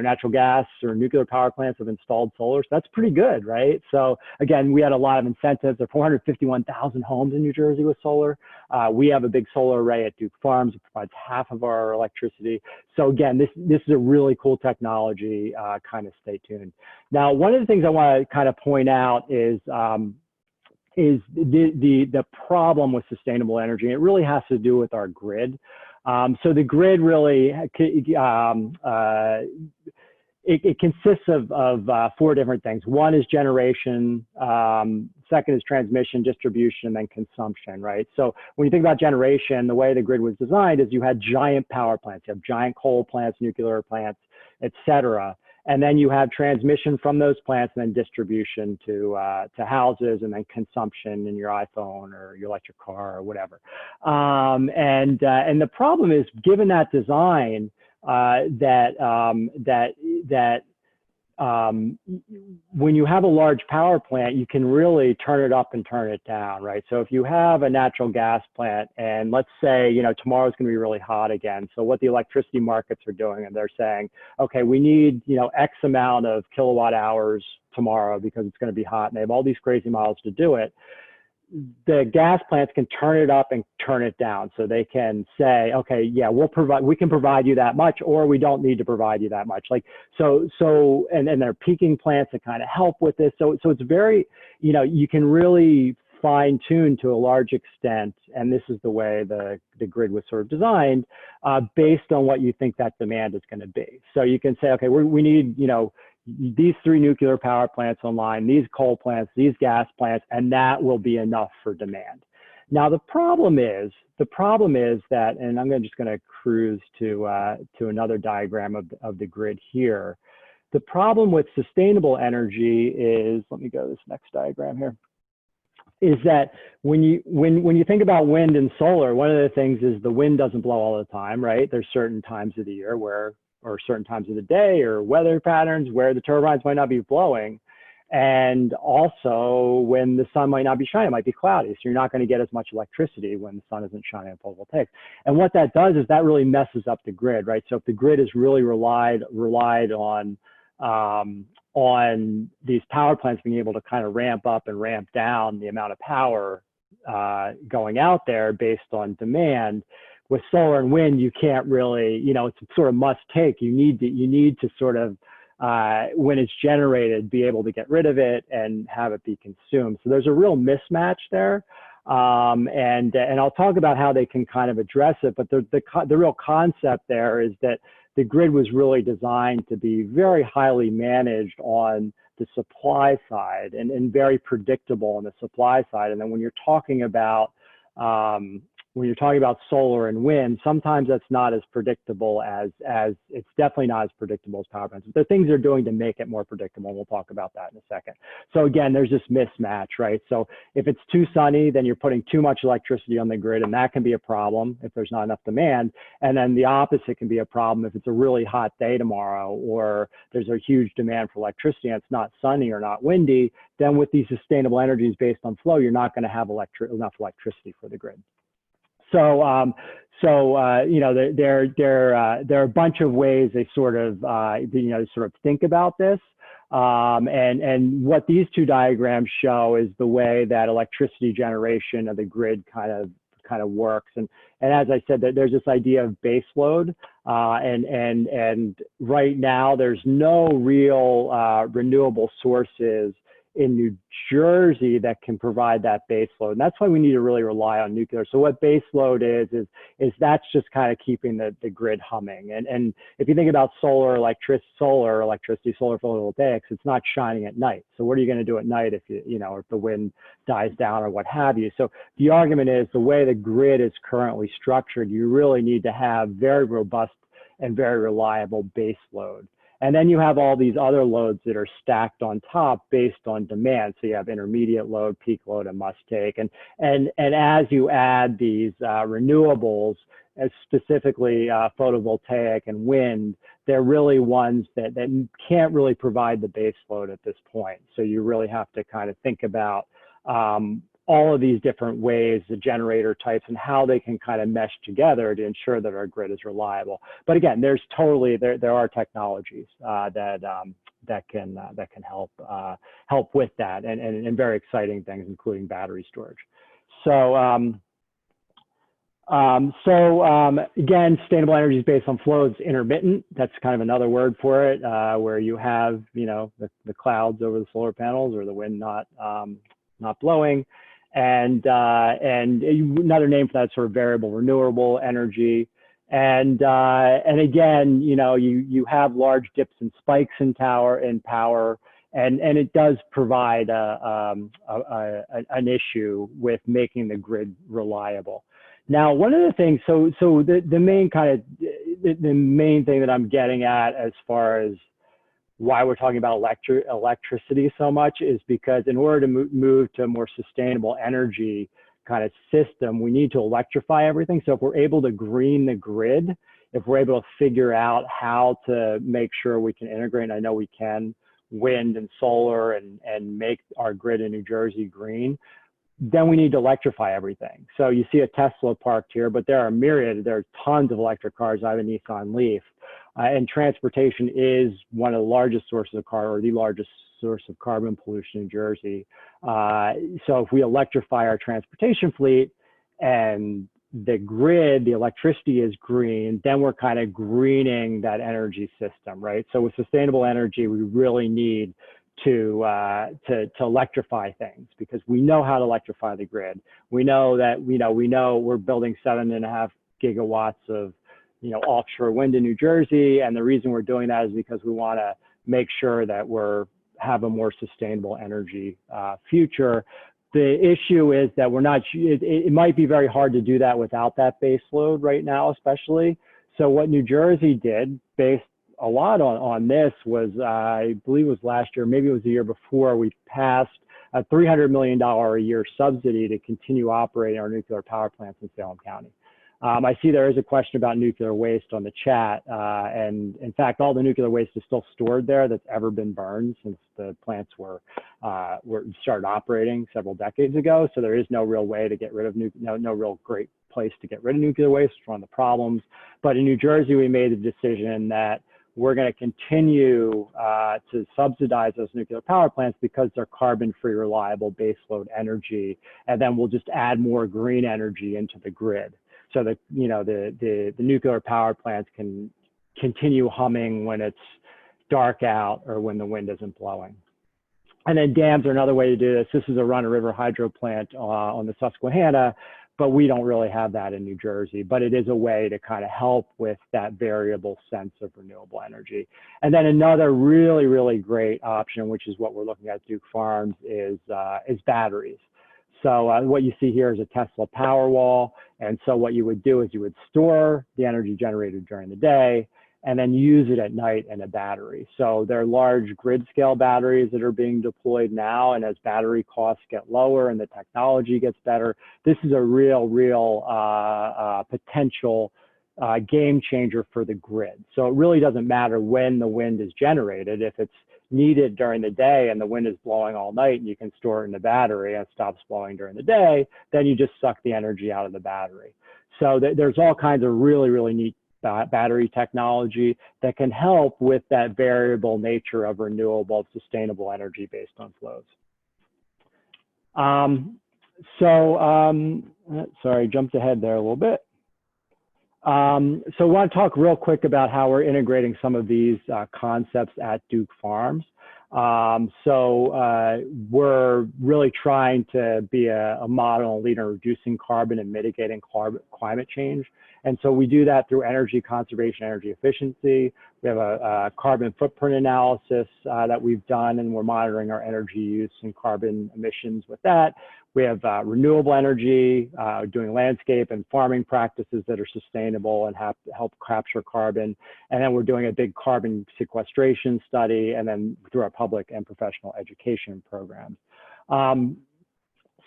natural gas or nuclear power plants have installed solar. So that's pretty good, right? So again, we had a lot of incentives. There are 451,000 homes in New Jersey with solar. We have a big solar array at Duke Farms. It provides half of our electricity. So again, this is a really cool technology. Kind of stay tuned. Now, one of the things I want to kind of point out is the problem with sustainable energy. And it really has to do with our grid. So the grid really, it consists of 4 different things. One is generation, second is transmission, distribution, and then consumption, right? So when you think about generation, the way the grid was designed is you had giant power plants. You have giant coal plants, nuclear plants, et cetera. And then you have transmission from those plants and then distribution to houses, and then consumption in your iPhone or your electric car or whatever. And the problem is, given that design, when you have a large power plant, you can really turn it up and turn it down, right? So if you have a natural gas plant, and let's say, tomorrow's going to be really hot again. So what the electricity markets are doing, and they're saying, okay, we need, X amount of kilowatt hours tomorrow because it's going to be hot, and they have all these crazy miles to do it. The gas plants can turn it up and turn it down. So they can say, okay, yeah, we can provide you that much, or we don't need to provide you that much. Like, and they're peaking plants that kind of help with this. So it's very, you can really fine tune to a large extent. And this is the way the grid was sort of designed, based on what you think that demand is going to be. So you can say, okay, we need, these 3 nuclear power plants online, these coal plants, these gas plants, and that will be enough for demand. Now, the problem is that, and I'm just going to cruise to another diagram of the grid here. The problem with sustainable energy is, let me go to this next diagram here, is that when you think about wind and solar, one of the things is the wind doesn't blow all the time, right? There's certain times of the year or certain times of the day or weather patterns where the turbines might not be blowing. And also when the sun might not be shining, it might be cloudy. So you're not going to get as much electricity when the sun isn't shining on photovoltaics. And what that does is that really messes up the grid, right? So if the grid is really relied on these power plants being able to kind of ramp up and ramp down the amount of power going out there based on demand, with solar and wind, you can't really, it's sort of must take. You need to sort of, when it's generated, be able to get rid of it and have it be consumed. So there's a real mismatch there. And I'll talk about how they can kind of address it. But the real concept there is that the grid was really designed to be very highly managed on the supply side and very predictable on the supply side. And then when you're talking about solar and wind, sometimes that's not as predictable as it's definitely not as predictable as power plants. But there are things they're doing to make it more predictable, and we'll talk about that in a second. So again, there's this mismatch, right? So if it's too sunny, then you're putting too much electricity on the grid, and that can be a problem if there's not enough demand. And then the opposite can be a problem if it's a really hot day tomorrow, or there's a huge demand for electricity and it's not sunny or not windy. Then with these sustainable energies based on flow, you're not going to have enough electricity for the grid. So, there are a bunch of ways they sort of think about this. And what these 2 diagrams show is the way that electricity generation of the grid kind of works. And as I said, there's this idea of base load. And right now there's no real renewable sources in New Jersey that can provide that base load. And that's why we need to really rely on nuclear. So what base load is that's just kind of keeping the grid humming. And if you think about solar electricity, solar photovoltaics, it's not shining at night. So what are you going to do at night if if the wind dies down or what have you? So the argument is the way the grid is currently structured, you really need to have very robust and very reliable base load. And then you have all these other loads that are stacked on top based on demand. So you have intermediate load, peak load, and must take. And as you add these renewables, specifically photovoltaic and wind, they're really ones that can't really provide the base load at this point. So you really have to kind of think about all of these different ways, the generator types, and how they can kind of mesh together to ensure that our grid is reliable. But again, there are technologies that can help with that, and very exciting things, including battery storage. So again, sustainable energy is based on flow. It's intermittent. That's kind of another word for it, where you have the clouds over the solar panels or the wind not blowing. And another name for that, sort of variable renewable energy. And again, you have large dips and spikes in power, and it does provide an issue with making the grid reliable. Now, one of the things, so the main thing that I'm getting at as far as why we're talking about electricity so much is because in order to move to a more sustainable energy kind of system, we need to electrify everything. So if we're able to green the grid, if we're able to figure out how to make sure we can integrate, and I know we can, wind and solar and make our grid in New Jersey green, then we need to electrify everything. So you see a Tesla parked here, but there are tons of electric cars. I have a Nissan Leaf. And transportation is one of the largest sources of the largest source of carbon pollution in Jersey. So if we electrify our transportation fleet and the grid, the electricity is green, then we're kind of greening that energy system, right? So with sustainable energy, we really need to electrify things, because we know how to electrify the grid. We know that we're building 7.5 gigawatts of offshore wind in New Jersey, and the reason we're doing that is because we want to make sure that have a more sustainable energy future. The issue is that it might be very hard to do that without that base load right now, especially. So what New Jersey did, based a lot on this, was I believe it was last year, maybe it was the year before, we passed a $300 million a year subsidy to continue operating our nuclear power plants in Salem County. I see there is a question about nuclear waste on the chat, and in fact, all the nuclear waste is still stored there that's ever been burned since the plants were started operating several decades ago. So there is no real way to get rid of no real great place to get rid of nuclear waste. It's one of the problems. But in New Jersey, we made the decision that we're going to continue to subsidize those nuclear power plants because they're carbon-free, reliable baseload energy, and then we'll just add more green energy into the grid. So that the nuclear power plants can continue humming when it's dark out or when the wind isn't blowing. And then dams are another way to do this. This is a run-of-river hydro plant on the Susquehanna, but we don't really have that in New Jersey. But it is a way to kind of help with that variable sense of renewable energy. And then another really, really great option, which is what we're looking at Duke Farms, is batteries. So what you see here is a Tesla Powerwall. And so what you would do is you would store the energy generated during the day and then use it at night in a battery. So there are large grid scale batteries that are being deployed now. And as battery costs get lower and the technology gets better, this is a real potential game changer for the grid. So it really doesn't matter when the wind is generated. If it's needed during the day and the wind is blowing all night and you can store it in the battery and it stops blowing during the day, then you just suck the energy out of the battery. So there's all kinds of really, really neat battery technology that can help with that variable nature of renewable, sustainable energy based on flows. Sorry, jumped ahead there a little bit. So I want to talk real quick about how we're integrating some of these concepts at Duke Farms. We're really trying to be a model and leader in reducing carbon and mitigating climate change. And so we do that through energy conservation, energy efficiency. We have a carbon footprint analysis that we've done, and we're monitoring our energy use and carbon emissions with that. We have renewable energy, doing landscape and farming practices that are sustainable and help capture carbon. And then we're doing a big carbon sequestration study, and then through our public and professional education programs.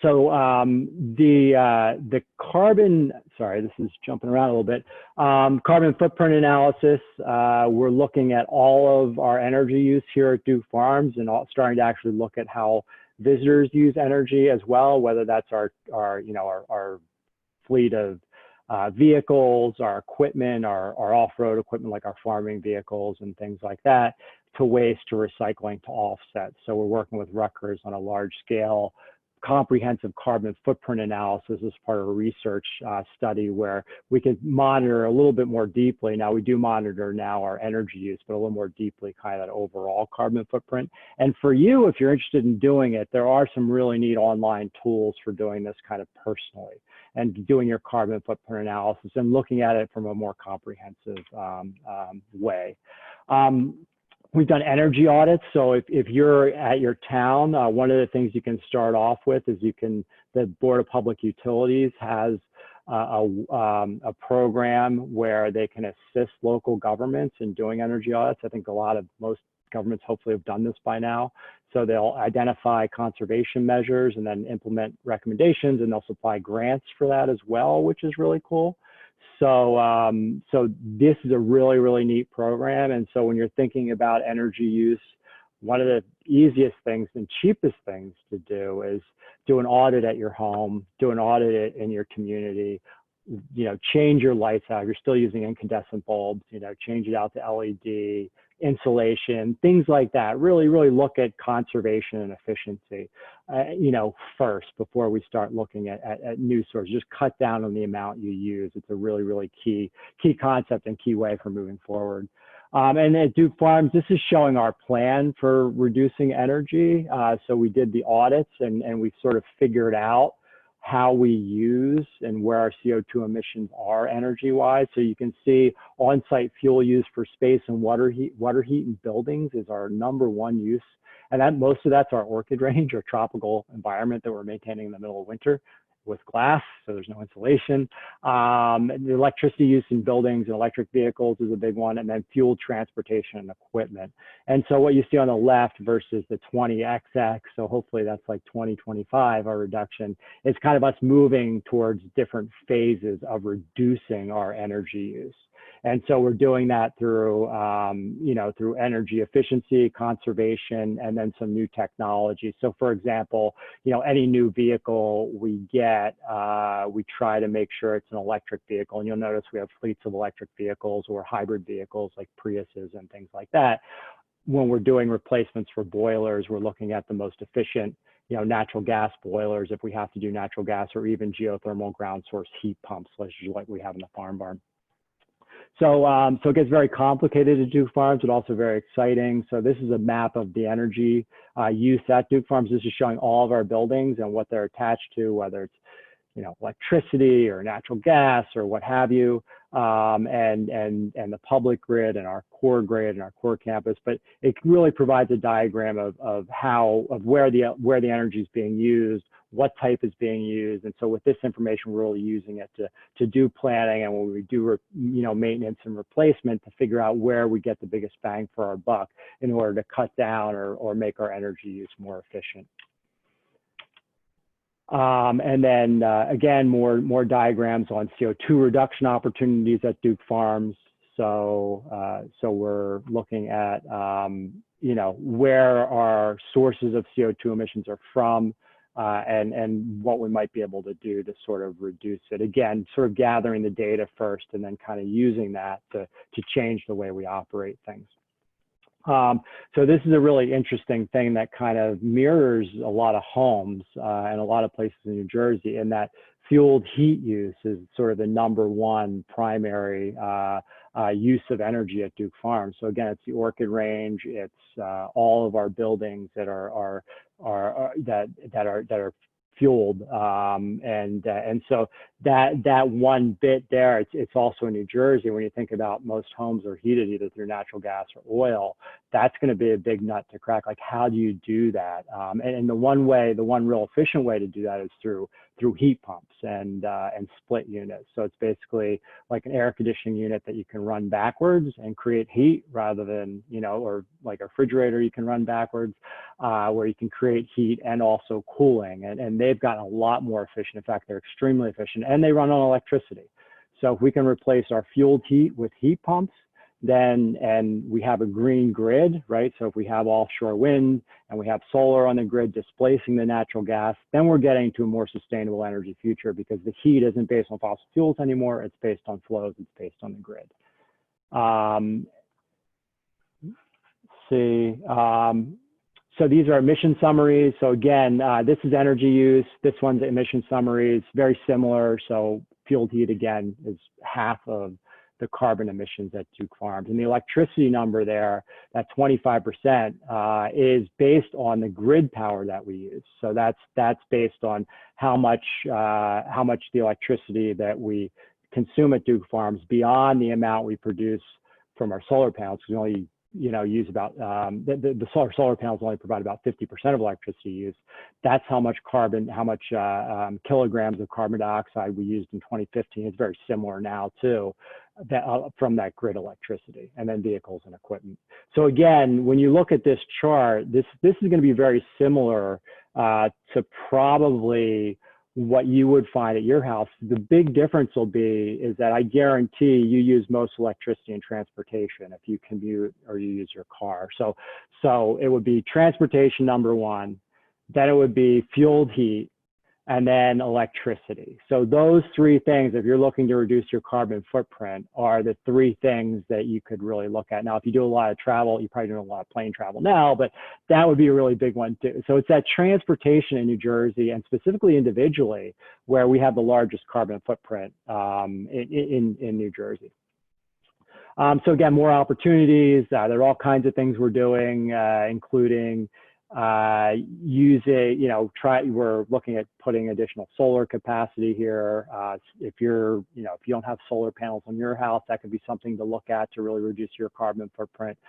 The carbon, sorry, this is jumping around a little bit. Carbon footprint analysis, we're looking at all of our energy use here at Duke Farms and starting to actually look at how visitors use energy as well, whether that's our fleet of vehicles, our equipment, our off-road equipment like our farming vehicles and things like that, to waste, to recycling, to offset. So we're working with Rutgers on a large scale comprehensive carbon footprint analysis as part of a research study where we could monitor a little bit more deeply. Now we do monitor now our energy use, but a little more deeply kind of that overall carbon footprint. And for you, if you're interested in doing it, there are some really neat online tools for doing this kind of personally and doing your carbon footprint analysis and looking at it from a more comprehensive way. We've done energy audits. So if you're at your town, one of the things you can start off with is the Board of Public Utilities has a program where they can assist local governments in doing energy audits. I think most governments hopefully have done this by now. So they'll identify conservation measures and then implement recommendations, and they'll supply grants for that as well, which is really cool. So this is a really, really neat program. And so when you're thinking about energy use, one of the easiest things and cheapest things to do is do an audit at your home, do an audit in your community, change your lights out. If you're still using incandescent bulbs, change it out to LED, insulation, things like that. Really, really look at conservation and efficiency, first before we start looking at new sources. Just cut down on the amount you use. It's a really, really key concept and key way for moving forward. And at Duke Farms, this is showing our plan for reducing energy. So we did the audits and we sort of figured out how we use and where our CO2 emissions are energy-wise. So you can see on-site fuel use for space and water heat in buildings is our #1 use. And most of that's our orchid range or tropical environment that we're maintaining in the middle of winter with glass, so there's no insulation. The electricity use in buildings and electric vehicles is a big one, and then fuel transportation and equipment. And so what you see on the left versus the 20XX, so hopefully that's like 2025, our reduction, is kind of us moving towards different phases of reducing our energy use. And so we're doing that through, through energy efficiency, conservation, and then some new technology. So for example, any new vehicle we get, we try to make sure it's an electric vehicle. And you'll notice we have fleets of electric vehicles or hybrid vehicles like Priuses and things like that. When we're doing replacements for boilers, we're looking at the most efficient natural gas boilers if we have to do natural gas, or even geothermal ground source heat pumps, like we have in the farm barn. So it gets very complicated at Duke Farms, but also very exciting. So this is a map of the energy use at Duke Farms. This is showing all of our buildings and what they're attached to, whether it's electricity or natural gas or what have you, and the public grid and our core grid and our core campus. But it really provides a diagram of where the energy is being used, what type is being used. And so with this information, we're really using it to do planning, and when we do maintenance and replacement, to figure out where we get the biggest bang for our buck in order to cut down or make our energy use more efficient. And then again, more diagrams on CO2 reduction opportunities at Duke Farms. So we're looking at where our sources of CO2 emissions are from, and what we might be able to do to sort of reduce it. Again, sort of gathering the data first and then kind of using that to change the way we operate things. So this is a really interesting thing that kind of mirrors a lot of homes and a lot of places in New Jersey, in that fueled heat use is sort of the #1 primary use of energy at Duke Farms. So again, it's the Orchid Range, it's all of our buildings that are fueled, and so that one bit there, it's also in New Jersey. When you think about, most homes are heated either through natural gas or oil, that's going to be a big nut to crack. Like, how do you do that? And the one real efficient way to do that is through heat pumps and split units. So it's basically like an air conditioning unit that you can run backwards and create heat, rather than, or like a refrigerator you can run backwards, where you can create heat and also cooling. And they've gotten a lot more efficient. In fact, they're extremely efficient, and they run on electricity. So if we can replace our fueled heat with heat pumps, and we have a green grid, right? So if we have offshore wind and we have solar on the grid displacing the natural gas, then we're getting to a more sustainable energy future, because the heat isn't based on fossil fuels anymore. It's based on flows. It's based on the grid. So these are emission summaries. So again, this is energy use. This one's emission summaries, very similar. So fueled heat, again, is half of the carbon emissions at Duke Farms. And the electricity number there, that 25%, is based on the grid power that we use. So that's based on how much the electricity that we consume at Duke Farms, beyond the amount we produce from our solar panels. We only use about, the solar panels only provide about 50% of electricity use. That's how much kilograms of carbon dioxide we used in 2015. It's very similar now too, from that grid electricity, and then vehicles and equipment. So again, when you look at this chart, this is going to be very similar to probably what you would find at your house. The big difference will be is that I guarantee you use most electricity in transportation if you commute or you use your car. So it would be transportation #1, then it would be fueled heat, and then electricity. So those three things, if you're looking to reduce your carbon footprint, are the three things that you could really look at. Now, if you do a lot of travel, you probably do a lot of plane travel now, but that would be a really big one too. So it's that transportation in New Jersey, and specifically individually, where we have the largest carbon footprint in New Jersey. So again, more opportunities. There are all kinds of things we're doing, including we're looking at putting additional solar capacity here. If you don't have solar panels on your house, that could be something to look at to really reduce your carbon footprint.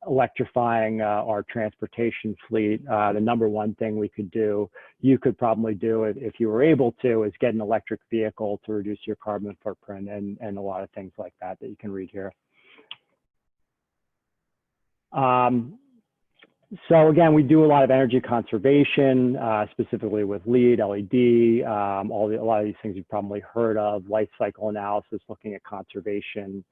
Electrifying our transportation fleet, the #1 thing we could do, you could probably do it if you were able to, is get an electric vehicle to reduce your carbon footprint, and a lot of things like that you can read here. So again, we do a lot of energy conservation, specifically with LEED, LED, a lot of these things you've probably heard of, life cycle analysis, looking at conservation,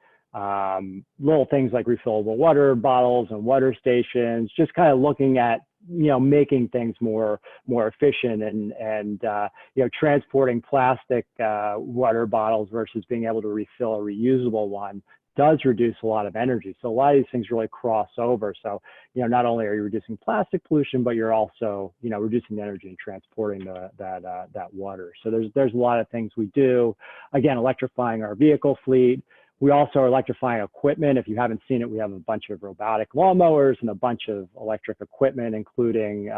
little things like refillable water bottles and water stations, just kind of looking at, making things more efficient, and transporting plastic water bottles versus being able to refill a reusable one does reduce a lot of energy. So a lot of these things really cross over. So, not only are you reducing plastic pollution, but you're also, reducing the energy and transporting that water. So there's a lot of things we do. Again, electrifying our vehicle fleet. We also are electrifying equipment. If you haven't seen it, we have a bunch of robotic lawnmowers and a bunch of electric equipment, including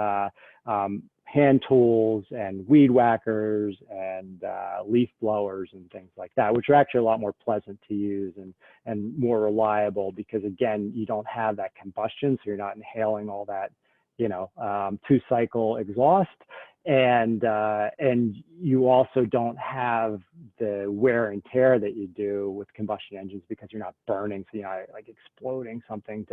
hand tools and weed whackers and leaf blowers and things like that, which are actually a lot more pleasant to use and more reliable, because again, you don't have that combustion, so you're not inhaling all that, 2-cycle exhaust, and you also don't have the wear and tear that you do with combustion engines, because you're not burning, so you're not like exploding something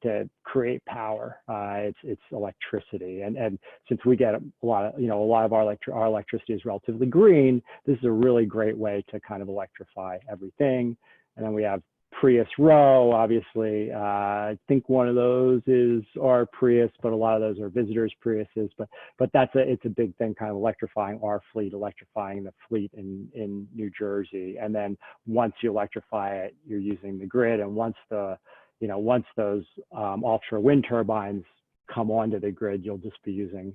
to create power. It's electricity, and since we get a lot of our electricity is relatively green, this is a really great way to kind of electrify everything. And then we have Prius Row, obviously. I think one of those is our Prius, but a lot of those are visitors' Priuses. But it's a big thing, kind of electrifying our fleet, electrifying the fleet in New Jersey. And then once you electrify it, you're using the grid. And once the you know, once those offshore wind turbines come onto the grid, you'll just be using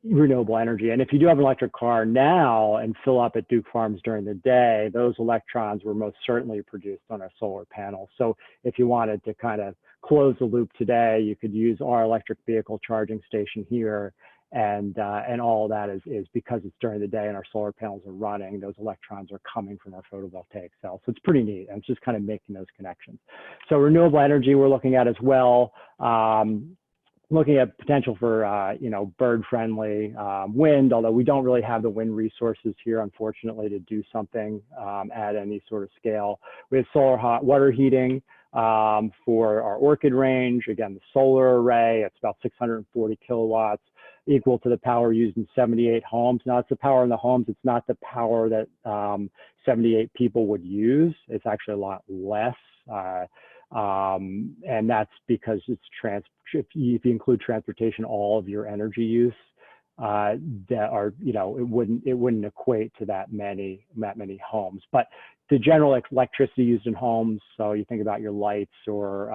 renewable energy. And if you do have an electric car now and fill up at Duke Farms during the day, those electrons were most certainly produced on our solar panels. So if you wanted to kind of close the loop today, you could use our electric vehicle charging station here. And all of that is because it's during the day and our solar panels are running, those electrons are coming from our photovoltaic cells. So it's pretty neat. And it's just kind of making those connections. So renewable energy we're looking at as well. Looking at potential for, you know, bird-friendly wind, although we don't really have the wind resources here, unfortunately, to do something at any sort of scale. We have solar hot water heating for our orchid range. Again, the solar array, it's about 640 kilowatts, equal to the power used in 78 homes. Now, it's the power in the homes. It's not the power that 78 people would use. It's actually a lot less. And that's because it's if you include transportation, all of your energy use that are, you know, it wouldn't equate to that many homes. But the general electricity used in homes, so you think about your lights or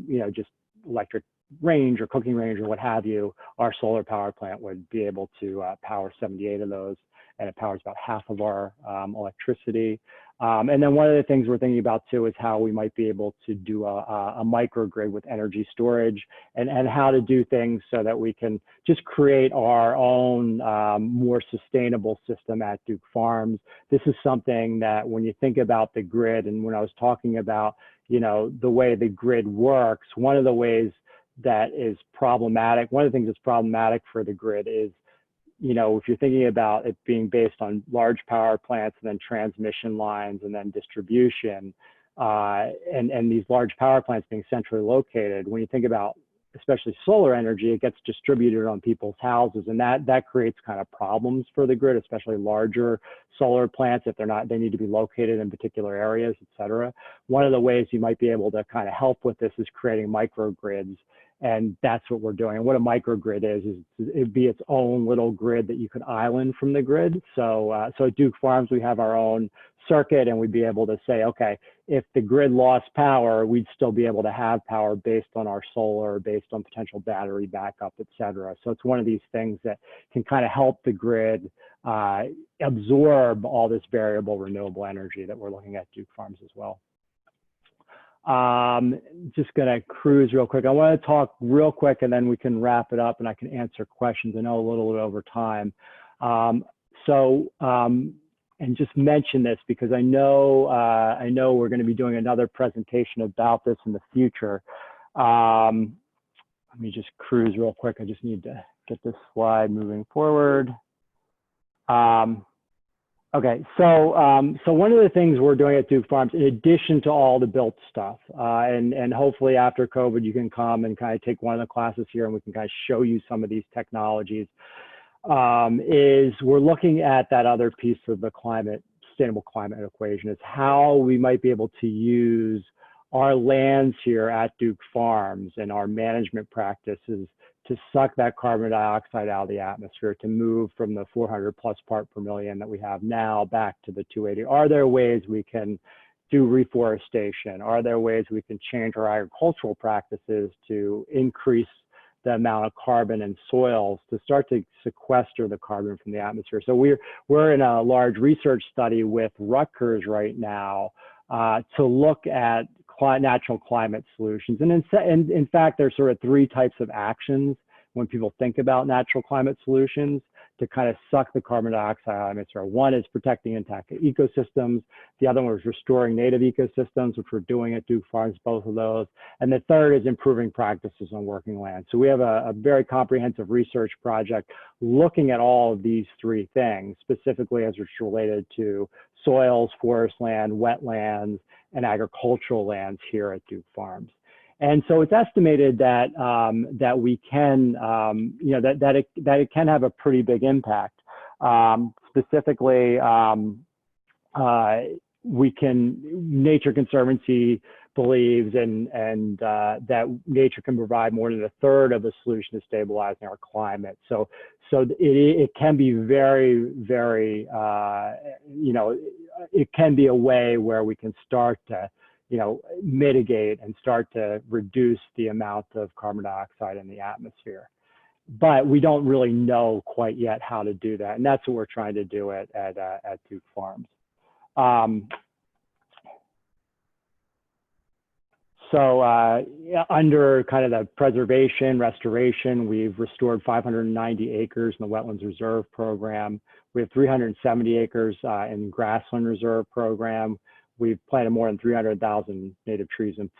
you know, just electric range or cooking range or what have you, our solar power plant would be able to power 78 of those, and it powers about half of our electricity. And then one of the things we're thinking about too is how we might be able to do a microgrid with energy storage, and how to do things so that we can just create our own more sustainable system at Duke Farms. This is something that when you think about the grid, and when I was talking about, you know, the way the grid works, one of the ways that is problematic, one of the things that's problematic for the grid is, you know, if you're thinking about it being based on large power plants and then transmission lines and then distribution, and these large power plants being centrally located, when you think about especially solar energy, it gets distributed on people's houses, and that creates kind of problems for the grid, especially larger solar plants if they need to be located in particular areas, et cetera. One of the ways you might be able to kind of help with this is creating microgrids. And that's what we're doing. And what a microgrid is it'd be its own little grid that you could island from the grid. So, so at Duke Farms, we have our own circuit, and we'd be able to say, okay, if the grid lost power, we'd still be able to have power based on our solar, based on potential battery backup, et cetera. So it's one of these things that can kind of help the grid absorb all this variable renewable energy that we're looking at Duke Farms as well. Just gonna cruise real quick. I want to talk real quick and then we can wrap it up and I can answer questions. I know a little bit over time. And just mention this because I know we're going to be doing another presentation about this in the future. Let me just cruise real quick. I just need to get this slide moving forward. Okay, so one of the things we're doing at Duke Farms, in addition to all the built stuff, and hopefully after COVID, you can come and kind of take one of the classes here and we can kind of show you some of these technologies, is we're looking at that other piece of the sustainable climate equation, is how we might be able to use our lands here at Duke Farms and our management practices to suck that carbon dioxide out of the atmosphere, to move from the 400 plus part per million that we have now back to the 280. Are there ways we can do reforestation? Are there ways we can change our agricultural practices to increase the amount of carbon in soils to start to sequester the carbon from the atmosphere? So we're in a large research study with Rutgers right now to look at natural climate solutions. And in fact, there's sort of three types of actions when people think about natural climate solutions to kind of suck the carbon dioxide out of the atmosphere. One is protecting intact ecosystems. The other one is restoring native ecosystems, which we're doing at Duke Farms, both of those. And the third is improving practices on working land. So we have a very comprehensive research project looking at all of these three things, specifically as it's related to soils, forest land, wetlands, and agricultural lands here at Duke Farms. And so it's estimated that that we can, you know, that it can have a pretty big impact. Specifically, Nature Conservancy believes and that nature can provide more than a third of the solution to stabilizing our climate. So it can be very, very, you know, it can be a way where we can start to mitigate and start to reduce the amount of carbon dioxide in the atmosphere. But we don't really know quite yet how to do that. And that's what we're trying to do at Duke Farms. Under kind of the preservation, restoration, we've restored 590 acres in the Wetlands Reserve Program. We have 370 acres in Grassland Reserve Program. We've planted more than 300,000 native trees and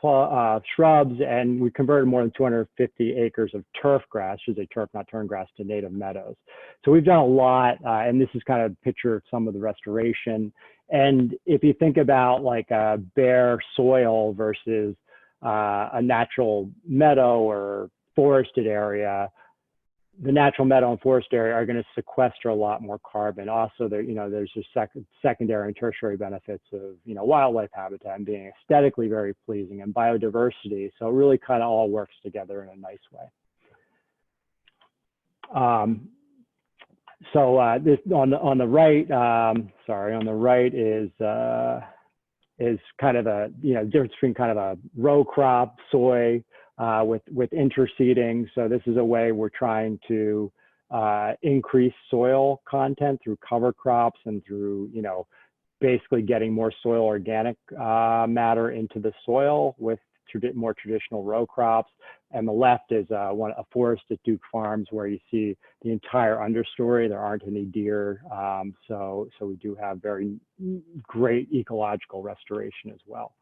shrubs, and we converted more than 250 acres of turf grass, should say turf, not turn grass, to native meadows. So we've done a lot, and this is kind of a picture of some of the restoration. And if you think about like a bare soil versus a natural meadow or forested area, the natural meadow and forest area are going to sequester a lot more carbon. Also, there's just secondary and tertiary benefits of wildlife habitat and being aesthetically very pleasing, and biodiversity. So it really kind of all works together in a nice way. This on the right, on the right is kind of a difference between kind of a row crop soy with interseeding. So this is a way we're trying to increase soil content through cover crops and through basically getting more soil organic matter into the soil with more traditional row crops. And the left is a forest at Duke Farms where you see the entire understory. There aren't any deer, so we do have very great ecological restoration as well.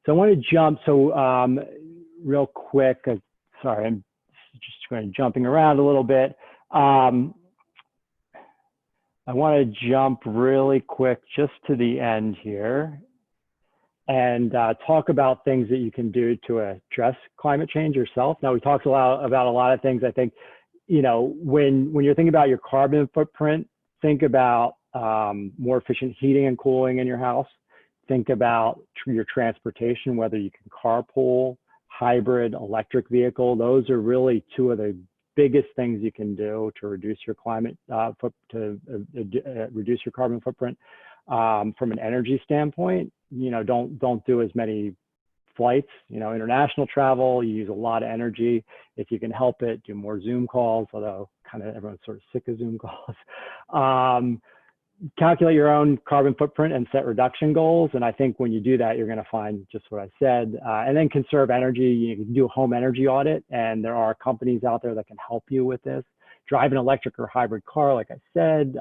So I want to jump, real quick, sorry, I'm just jumping around a little bit. I want to jump really quick just to the end here and talk about things that you can do to address climate change yourself. Now, we talked about a lot of things. I think, when you're thinking about your carbon footprint, think about more efficient heating and cooling in your house. Think about your transportation, whether you can carpool, hybrid, electric vehicle. Those are really two of the biggest things you can do to reduce your reduce your carbon footprint. From an energy standpoint, don't do as many flights. International travel, you use a lot of energy. If you can help it, do more Zoom calls, although kind of everyone's sort of sick of Zoom calls. Calculate your own carbon footprint and set reduction goals. And I think when you do that, you're going to find just what I said. And then conserve energy. You can do a home energy audit, and there are companies out there that can help you with this. Drive an electric or hybrid car, like I said.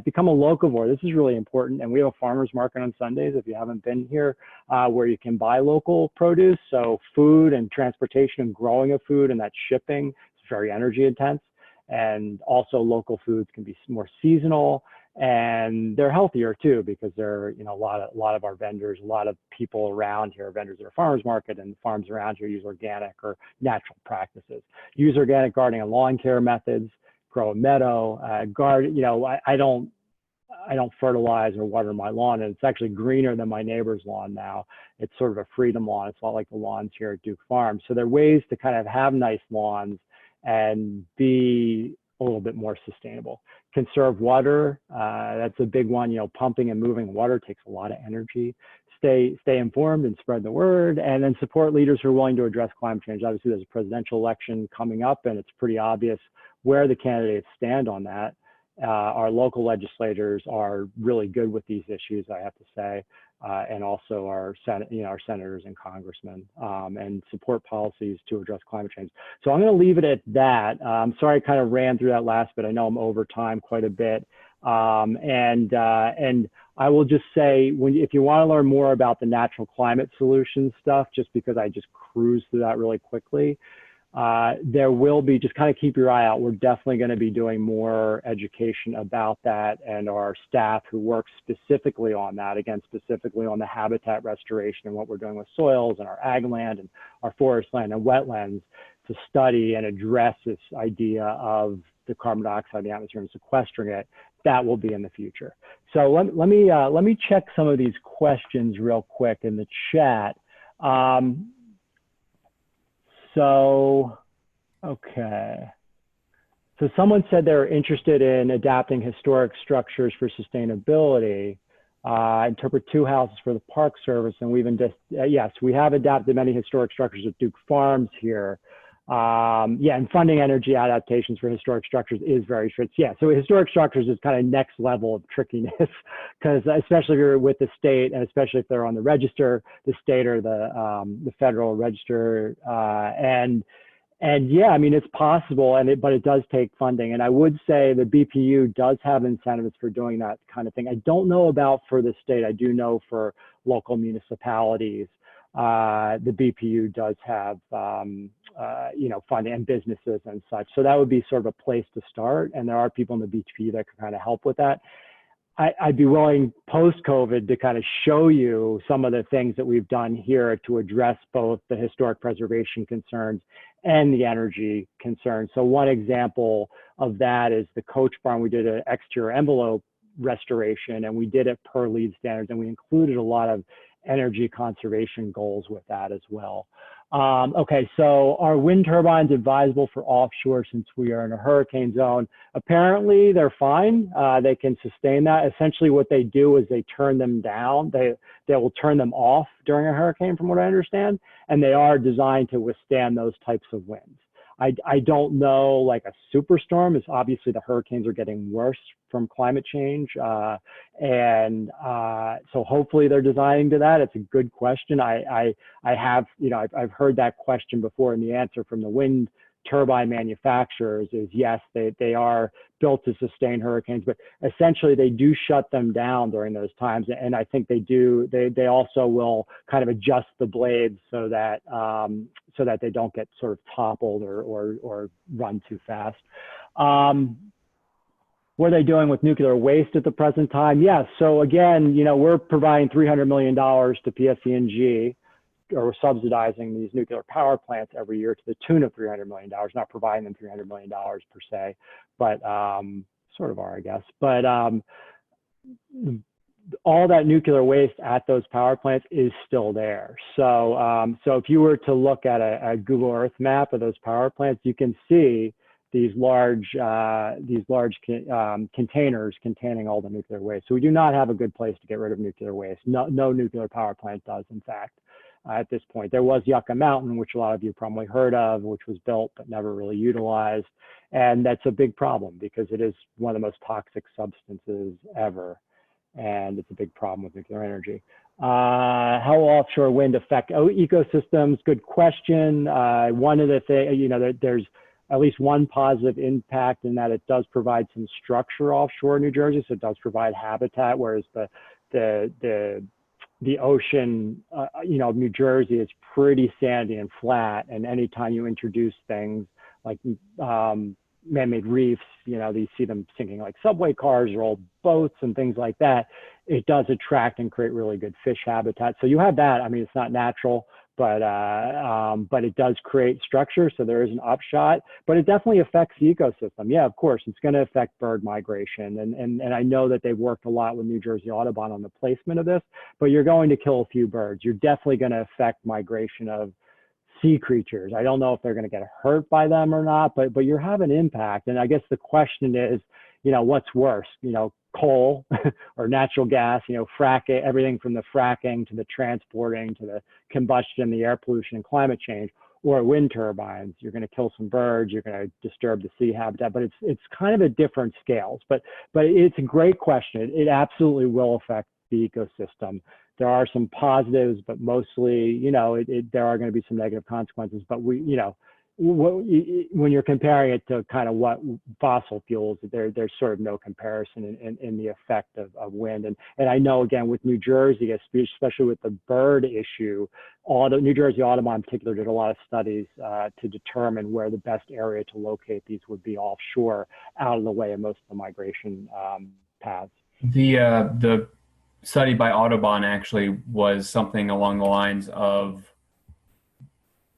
Become a locavore. This is really important. And we have a farmer's market on Sundays, if you haven't been here, where you can buy local produce. So food and transportation and growing of food and that shipping is very energy intense. And also local foods can be more seasonal, and they're healthier too, because they're, a lot of our vendors, a lot of people around here, vendors at our farmers market and farms around here use organic or natural practices. Use organic gardening and lawn care methods, grow a meadow, I don't fertilize or water my lawn, and it's actually greener than my neighbor's lawn now. It's sort of a freedom lawn. It's a lot like the lawns here at Duke Farms. So there are ways to kind of have nice lawns and be a little bit more sustainable. Conserve water, that's a big one. Pumping and moving water takes a lot of energy. Stay informed and spread the word, and then support leaders who are willing to address climate change. Obviously, there's a presidential election coming up, and it's pretty obvious where the candidates stand on that. Our local legislators are really good with these issues, I have to say, and also our senators and congressmen, and support policies to address climate change. So I'm going to leave it at that. I'm sorry I kind of ran through that last bit. I know I'm over time quite a bit, and I will just say, if you want to learn more about the natural climate solutions stuff, just because I just cruised through that really quickly, there will be, just kind of keep your eye out. We're definitely going to be doing more education about that, and our staff who work specifically on that, again, specifically on the habitat restoration and what we're doing with soils and our ag land and our forest land and wetlands to study and address this idea of the carbon dioxide in the atmosphere and sequestering it. That will be in the future. So let me check some of these questions real quick in the chat. Okay. So someone said they're interested in adapting historic structures for sustainability. interpret 2 houses for the Park Service, and we've just yes, we have adapted many historic structures at Duke Farms here. Yeah, and funding energy adaptations for historic structures is very strict. Yeah, so historic structures is kind of next level of trickiness, because especially if you're with the state, and especially if they're on the register, the state or the federal register, and yeah, I mean, it's possible, but it does take funding. And I would say the BPU does have incentives for doing that kind of thing. I don't know about for the state. I do know for local municipalities, the BPU does have, funding, and businesses and such. So that would be sort of a place to start. And there are people in the BPU that can kind of help with that. I'd be willing post-COVID to kind of show you some of the things that we've done here to address both the historic preservation concerns and the energy concerns. So one example of that is the coach barn. We did an exterior envelope restoration, and we did it per LEED standards, and we included a lot of energy conservation goals with that as well. Okay, so are wind turbines advisable for offshore since we are in a hurricane zone? Apparently they're fine. They can sustain that. Essentially what they do is they turn them down. They will turn them off during a hurricane, from what I understand, and they are designed to withstand those types of winds. I don't know, like a superstorm is obviously the hurricanes are getting worse from climate change. So hopefully they're designing to that. It's a good question. I have, I've heard that question before, and the answer from the wind turbine manufacturers is yes, they are built to sustain hurricanes, but essentially they do shut them down during those times. And I think they also will kind of adjust the blades so that they don't get sort of toppled or run too fast. What are they doing with nuclear waste at the present time? Yes. So again, we're providing $300 million to PSE&G, or we're subsidizing these nuclear power plants every year to the tune of $300 million, not providing them $300 million per se, but sort of are, I guess. But all that nuclear waste at those power plants is still there. So, so if you were to look at a Google Earth map of those power plants, you can see these large containers containing all the nuclear waste. So we do not have a good place to get rid of nuclear waste. No nuclear power plant does, in fact. At this point, there was Yucca Mountain, which a lot of you probably heard of, which was built but never really utilized. And that's a big problem because it is one of the most toxic substances ever. And it's a big problem with nuclear energy. How will offshore wind affect ecosystems? Good question. One of the things, there's at least one positive impact in that it does provide some structure offshore New Jersey. So it does provide habitat, whereas the ocean, New Jersey is pretty sandy and flat. And anytime you introduce things like man-made reefs, you see them sinking like subway cars or old boats and things like that, it does attract and create really good fish habitat. So you have that. I mean, it's not natural, but it does create structure. So there is an upshot, but it definitely affects the ecosystem. Yeah, of course, it's going to affect bird migration. And I know that they've worked a lot with New Jersey Audubon on the placement of this, but you're going to kill a few birds. You're definitely going to affect migration of sea creatures. I don't know if they're going to get hurt by them or not, but you're having impact. And I guess the question is, what's worse, coal or natural gas, fracking, everything from the fracking to the transporting to the combustion, the air pollution and climate change, or wind turbines. You're going to kill some birds, you're going to disturb the sea habitat, but it's kind of at different scales. But it's a great question. It absolutely will affect the ecosystem. There are some positives, but mostly, there are going to be some negative consequences. But when you're comparing it to kind of what fossil fuels, there's sort of no comparison in the effect of wind. And I know, again, with New Jersey, especially with the bird issue, New Jersey Audubon in particular did a lot of studies to determine where the best area to locate these would be offshore, out of the way of most of the migration paths. The study by Audubon actually was something along the lines of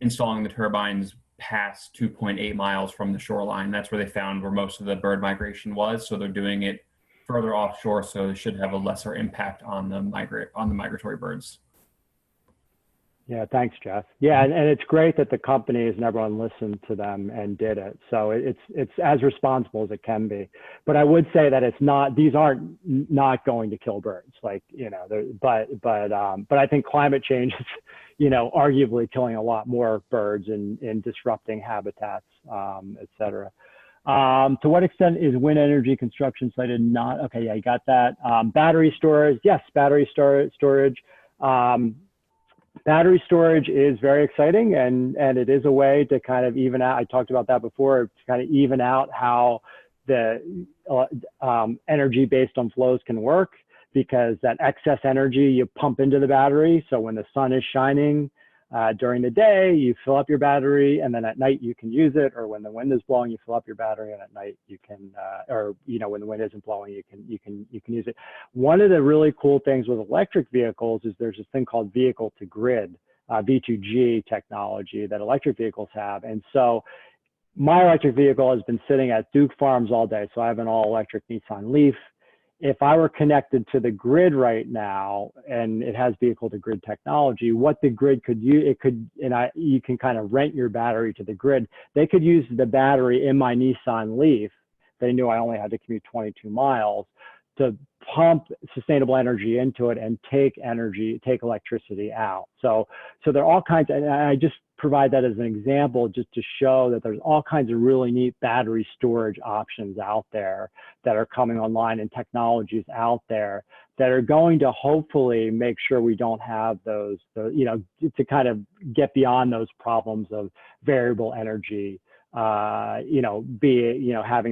installing the turbines past 2.8 miles from the shoreline. That's where they found where most of the bird migration was. So they're doing it further offshore, so they should have a lesser impact on the migratory birds. Yeah, thanks, Jeff. Yeah, and it's great that the companies and everyone listened to them and did it. So it's as responsible as it can be. But I would say that it's not; these aren't not going to kill birds. Like but I think climate change is, arguably killing a lot more birds and disrupting habitats, et cetera. To what extent is wind energy construction cited not? Okay, yeah, you got that. Battery storage, yes, battery storage. Battery storage is very exciting, and it is a way to kind of even out. I talked about that before, to kind of even out how the energy based on flows can work, because that excess energy you pump into the battery. So when the sun is shining during the day, you fill up your battery, and then at night you can use it. Or when the wind is blowing, you fill up your battery, and at night you can, when the wind isn't blowing, you can use it. One of the really cool things with electric vehicles is there's this thing called vehicle to grid, V2G technology that electric vehicles have. And so my electric vehicle has been sitting at Duke Farms all day. So I have an all electric Nissan Leaf. If I were connected to the grid right now, and it has vehicle to grid technology, what the grid could use, you can kind of rent your battery to the grid. They could use the battery in my Nissan Leaf. They knew I only had to commute 22 miles to pump sustainable energy into it and take electricity out. So there are all kinds, and I just provide that as an example just to show that there's all kinds of really neat battery storage options out there that are coming online, and technologies out there that are going to hopefully make sure we don't have those, to kind of get beyond those problems of variable energy, having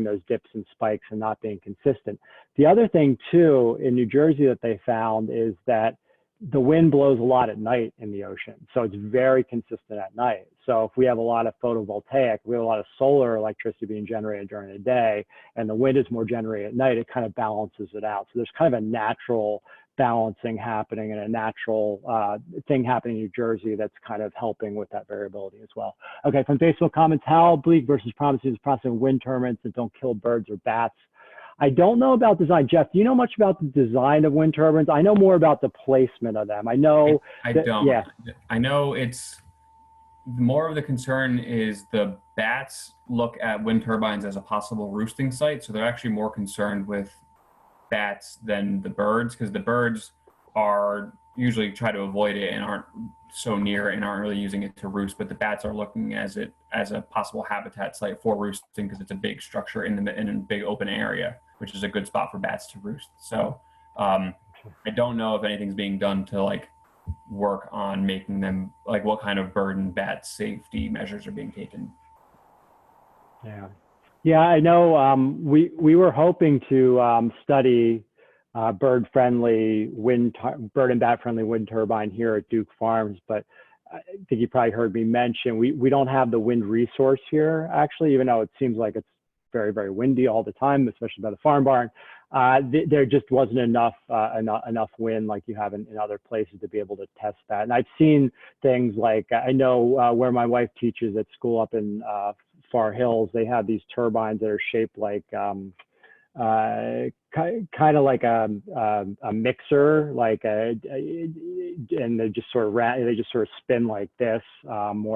those dips and spikes and not being consistent. The other thing too in New Jersey that they found is that the wind blows a lot at night in the ocean. So it's very consistent at night. So if we have a lot of photovoltaic, we have a lot of solar electricity being generated during the day, and the wind is more generated at night, it kind of balances it out. So there's kind of a natural balancing happening and a natural thing happening in New Jersey that's kind of helping with that variability as well. Okay, from Facebook comments, how bleak versus promising is processing wind turbines that don't kill birds or bats? I don't know about design. Jeff, do you know much about the design of wind turbines? I know more about the placement of them. I know. I don't. Yeah. I know it's more of the concern is the bats look at wind turbines as a possible roosting site. So they're actually more concerned with bats than the birds, because the birds are usually try to avoid it and aren't so near and aren't really using it to roost. But the bats are looking as a possible habitat site for roosting, because it's a big structure in a big open area, which is a good spot for bats to roost. So I don't know if anything's being done to work on making them what kind of bird and bat safety measures are being taken. Yeah, I know. We were hoping to study bird and bat friendly wind turbine here at Duke Farms, but I think you probably heard me mention we don't have the wind resource here, actually, even though it seems like it's very, very windy all the time, especially by the farm barn. There just wasn't enough wind like you have in other places to be able to test that. And I've seen things like, I know where my wife teaches at school up in Far Hills, they have these turbines that are shaped like kind of like a mixer, and they just sort of spin like this, and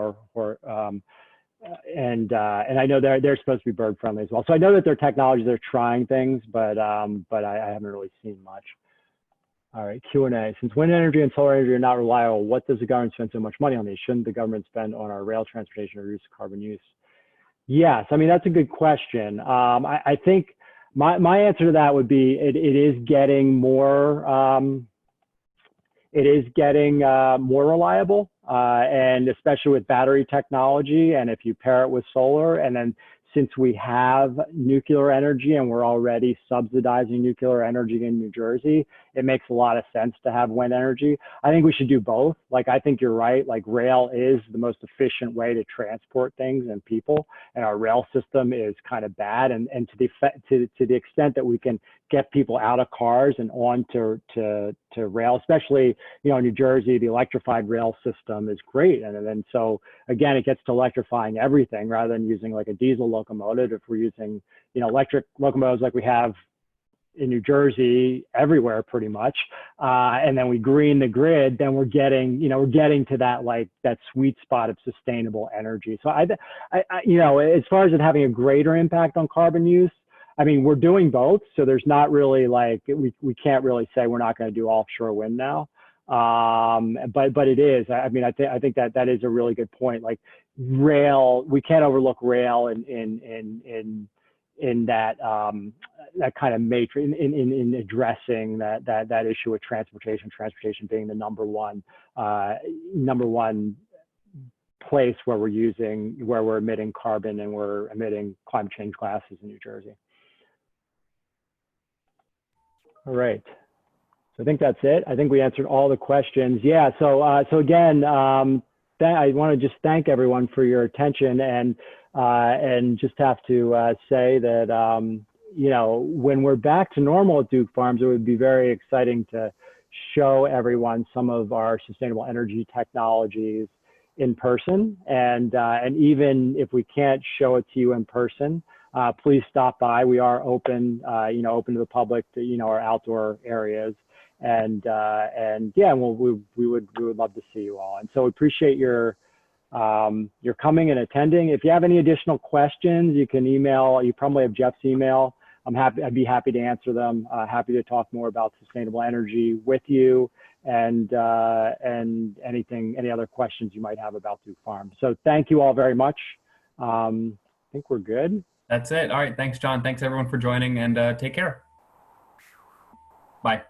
I know they're supposed to be bird friendly as well. So I know that their technologies, they're trying things, but I haven't really seen much. All right, Q&A. Since wind energy and solar energy are not reliable, what does the government spend so much money on these? Shouldn't the government spend on our rail transportation to reduce carbon use? Yes, I mean, that's a good question. I think my answer to that would be it is getting more more reliable, and especially with battery technology. And if you pair it with solar, and then since we have nuclear energy and we're already subsidizing nuclear energy in New Jersey, it makes a lot of sense to have wind energy. I think we should do both. I think you're right. Rail is the most efficient way to transport things and people, and our rail system is kind of bad. And to the extent that we can get people out of cars and on to rail, especially, in New Jersey, the electrified rail system is great. And then so again, it gets to electrifying everything rather than using a diesel locomotive. If we're using, electric locomotives like we have in New Jersey, everywhere pretty much, and then we green the grid, then we're getting to that, like, that sweet spot of sustainable energy. So I as far as it having a greater impact on carbon use, I mean, we're doing both. So there's not really, like, we can't really say we're not going to do offshore wind now. But it is, I mean, I think that is a really good point. Like, rail, we can't overlook rail in that, that kind of matrix in addressing that issue with transportation being the number one place where we're emitting carbon and we're emitting climate change gases in New Jersey. All right. So I think that's it. I think we answered all the questions. Yeah. So again, I want to just thank everyone for your attention, and just have to say that when we're back to normal at Duke Farms, it would be very exciting to show everyone some of our sustainable energy technologies in person, and even if we can't show it to you in person, please stop by. We are open, open to the public, to our outdoor areas. And yeah, we would love to see you all. And so we appreciate your coming and attending. If you have any additional questions, you can email. You probably have Jeff's email. I'd be happy to answer them. Happy to talk more about sustainable energy with you, and any other questions you might have about Duke Farms. So thank you all very much. I think we're good. That's it. All right. Thanks, John. Thanks everyone for joining, and take care. Bye.